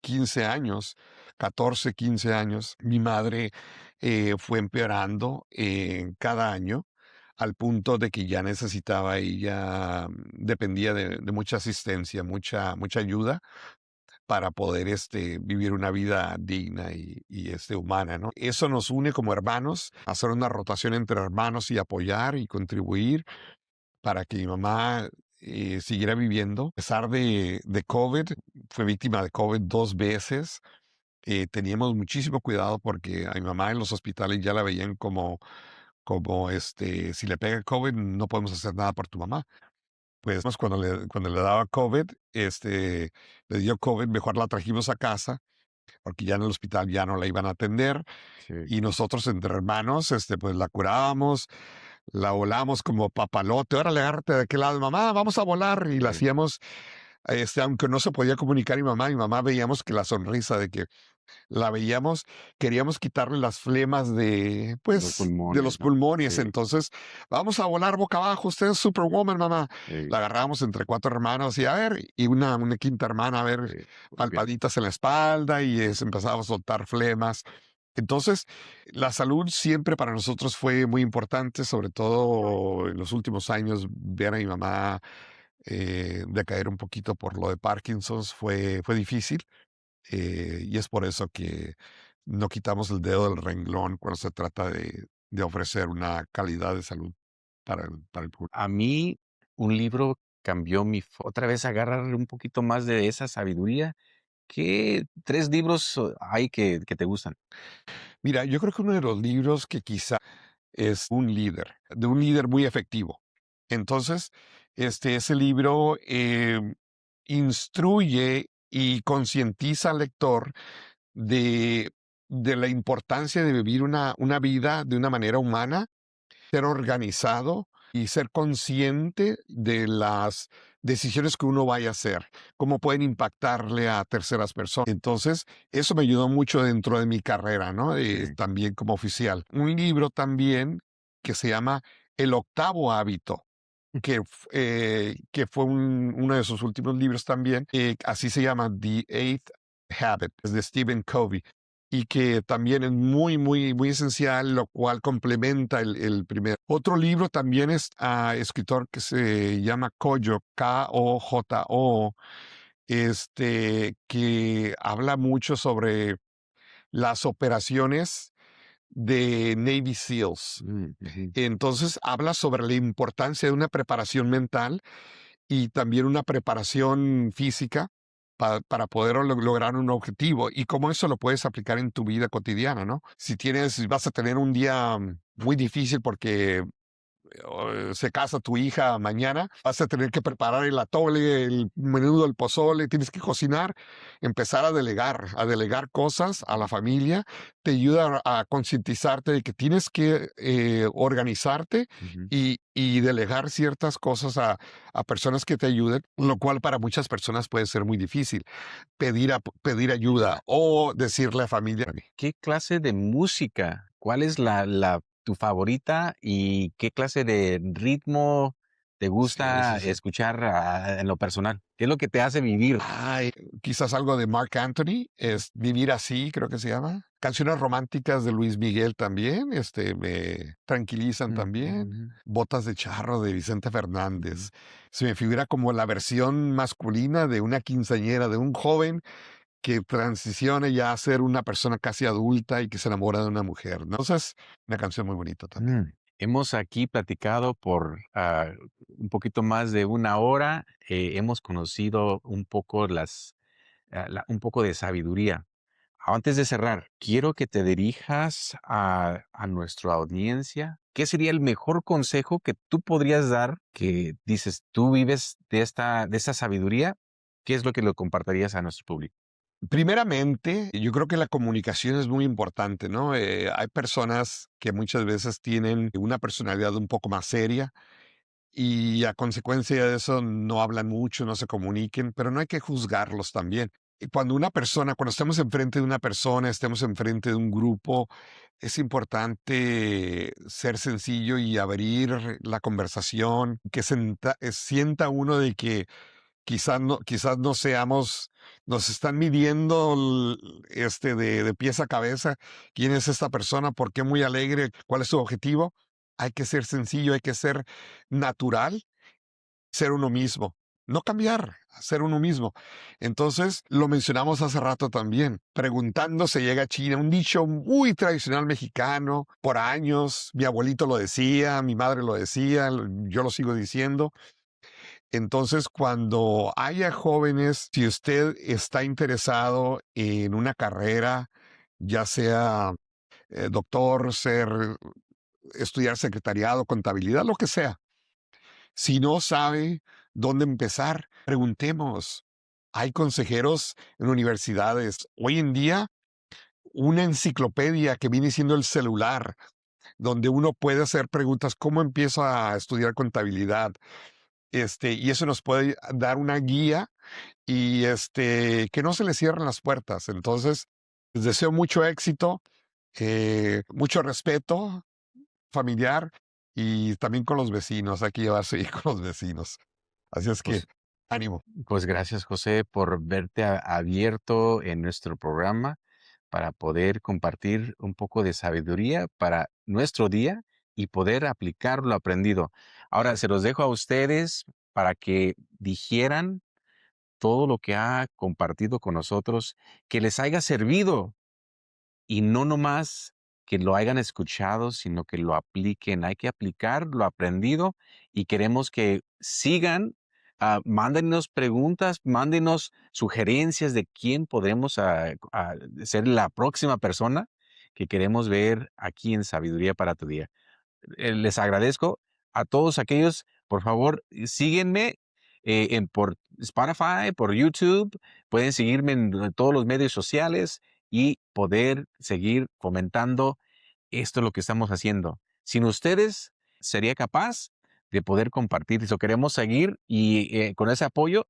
15 años, 14, 15 años, mi madre fue empeorando cada año al punto de que ya necesitaba ella, dependía de mucha asistencia, mucha ayuda para poder vivir una vida digna y humana, ¿no? Eso nos une como hermanos, hacer una rotación entre hermanos y apoyar y contribuir para que mi mamá siguiera viviendo. A pesar de COVID, fue víctima de COVID 2 veces. Teníamos muchísimo cuidado porque a mi mamá en los hospitales ya la veían como si le pega COVID, no podemos hacer nada por tu mamá. Pues cuando le daba COVID, le dio COVID, mejor la trajimos a casa, porque ya en el hospital ya no la iban a atender. Sí, Y nosotros entre hermanos, pues la curábamos, la volamos como papalote. Órale, agárrate de aquel lado, mamá, vamos a volar. Y la sí. hacíamos, aunque no se podía comunicar mi mamá veíamos que la sonrisa de que la veíamos, queríamos quitarle las flemas Los de los pulmones, ¿no? pulmones. Sí, Entonces, vamos a volar boca abajo, usted es Superwoman, mamá. sí, La agarramos entre 4 hermanos y a ver, y una quinta hermana, a ver, sí. Muy bien. palpaditas en la espalda y empezaba a soltar flemas. Entonces, la salud siempre para nosotros fue muy importante, sobre todo en los últimos años, ver a mi mamá decaer un poquito por lo de Parkinson's fue difícil. Y es por eso que no quitamos el dedo del renglón cuando se trata de ofrecer una calidad de salud para el público. A mí, un libro cambió otra vez agarrar un poquito más de esa sabiduría. ¿Qué 3 libros hay que te gustan? Mira, yo creo que uno de los libros que quizá es de un líder muy efectivo. Entonces, ese libro instruye y concientiza al lector de, de la importancia de vivir una vida de una manera humana, ser organizado y ser consciente de las decisiones que uno vaya a hacer, cómo pueden impactarle a terceras personas. Entonces, eso me ayudó mucho dentro de mi carrera, ¿no? Sí. También como oficial. Un libro también que se llama El octavo hábito, que fue uno de sus últimos libros también. Así se llama, The Eighth Habit, es de Stephen Covey, y que también es muy, muy, muy esencial, lo cual complementa el primero. Otro libro también es escritor que se llama Kojo, Kojo, que habla mucho sobre las operaciones de Navy SEALs. Ujú. Entonces habla sobre la importancia de una preparación mental y también una preparación física para poder lograr un objetivo y cómo eso lo puedes aplicar en tu vida cotidiana, ¿no? Si vas a tener un día muy difícil porque se casa tu hija mañana, vas a tener que preparar el atole, el menudo, el pozole, tienes que cocinar, empezar a delegar cosas a la familia, te ayuda a concientizarte de que tienes que organizarte Ujú. y delegar ciertas cosas a personas que te ayuden, lo cual para muchas personas puede ser muy difícil. Pedir ayuda o decirle a familia. ¿Qué clase de música? ¿Cuál es tu favorita y qué clase de ritmo te Sí, gusta sí, sí. escuchar, en lo personal? ¿Qué es lo que te hace vivir? Ay, quizás algo de Mark Anthony, es Vivir así, creo que se llama. Canciones románticas de Luis Miguel también, me tranquilizan Mm, también. ujú, Botas de charro de Vicente ujú. Fernández. Se me figura como la versión masculina de una quinceañera, de un joven que transiciona ya a ser una persona casi adulta y que se enamora de una mujer, ¿no? Entonces, una canción muy bonita también. Hemos aquí platicado por un poquito más de 1 hora. Hemos conocido un poco un poco de sabiduría. Antes de cerrar, quiero que te dirijas a nuestra audiencia. ¿Qué sería el mejor consejo que tú podrías dar que dices, tú vives de esta sabiduría? ¿Qué es lo que le compartirías a nuestro público? Primeramente, yo creo que la comunicación es muy importante, ¿no? Hay personas que muchas veces tienen una personalidad un poco más seria y a consecuencia de eso no hablan mucho, no se comuniquen, pero no hay que juzgarlos también. Y cuando estemos enfrente de una persona, estemos enfrente de un grupo, es importante ser sencillo y abrir la conversación, que sienta uno de que quizás no seamos, nos están midiendo de pies a cabeza. ¿Quién es esta persona? ¿Por qué muy alegre? ¿Cuál es su objetivo? Hay que ser sencillo, hay que ser natural, ser uno mismo. No cambiar, ser uno mismo. Entonces, lo mencionamos hace rato también. Preguntando se llega a China, un dicho muy tradicional mexicano, por años. Mi abuelito lo decía, mi madre lo decía, yo lo sigo diciendo. Entonces, cuando haya jóvenes, si usted está interesado en una carrera, ya sea doctor, estudiar secretariado, contabilidad, lo que sea, si no sabe dónde empezar, preguntemos. Hay consejeros en universidades. Hoy en día, una enciclopedia que viene siendo el celular, donde uno puede hacer preguntas, ¿cómo empiezo a estudiar contabilidad? Y eso nos puede dar una guía y que no se le cierren las puertas. Entonces, les deseo mucho éxito, mucho respeto familiar y también con los vecinos. Hay que llevarse bien con los vecinos. Así es que, Pues, ánimo. pues gracias, José, por verte abierto en nuestro programa para poder compartir un poco de sabiduría para nuestro día y poder aplicar lo aprendido. Ahora se los dejo a ustedes para que digieran todo lo que ha compartido con nosotros, que les haya servido y no nomás que lo hayan escuchado, sino que lo apliquen. Hay que aplicar lo aprendido y queremos que sigan. Mándenos preguntas, mándenos sugerencias de quién podremos ser la próxima persona que queremos ver aquí en Sabiduría para tu Día. Les agradezco a todos aquellos, por favor, síguenme por Spotify, por YouTube, pueden seguirme en todos los medios sociales y poder seguir comentando esto es lo que estamos haciendo. Sin ustedes, sería capaz de poder compartir. Eso queremos seguir y con ese apoyo,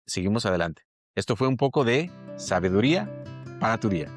seguimos adelante. Esto fue un poco de sabiduría para tu día.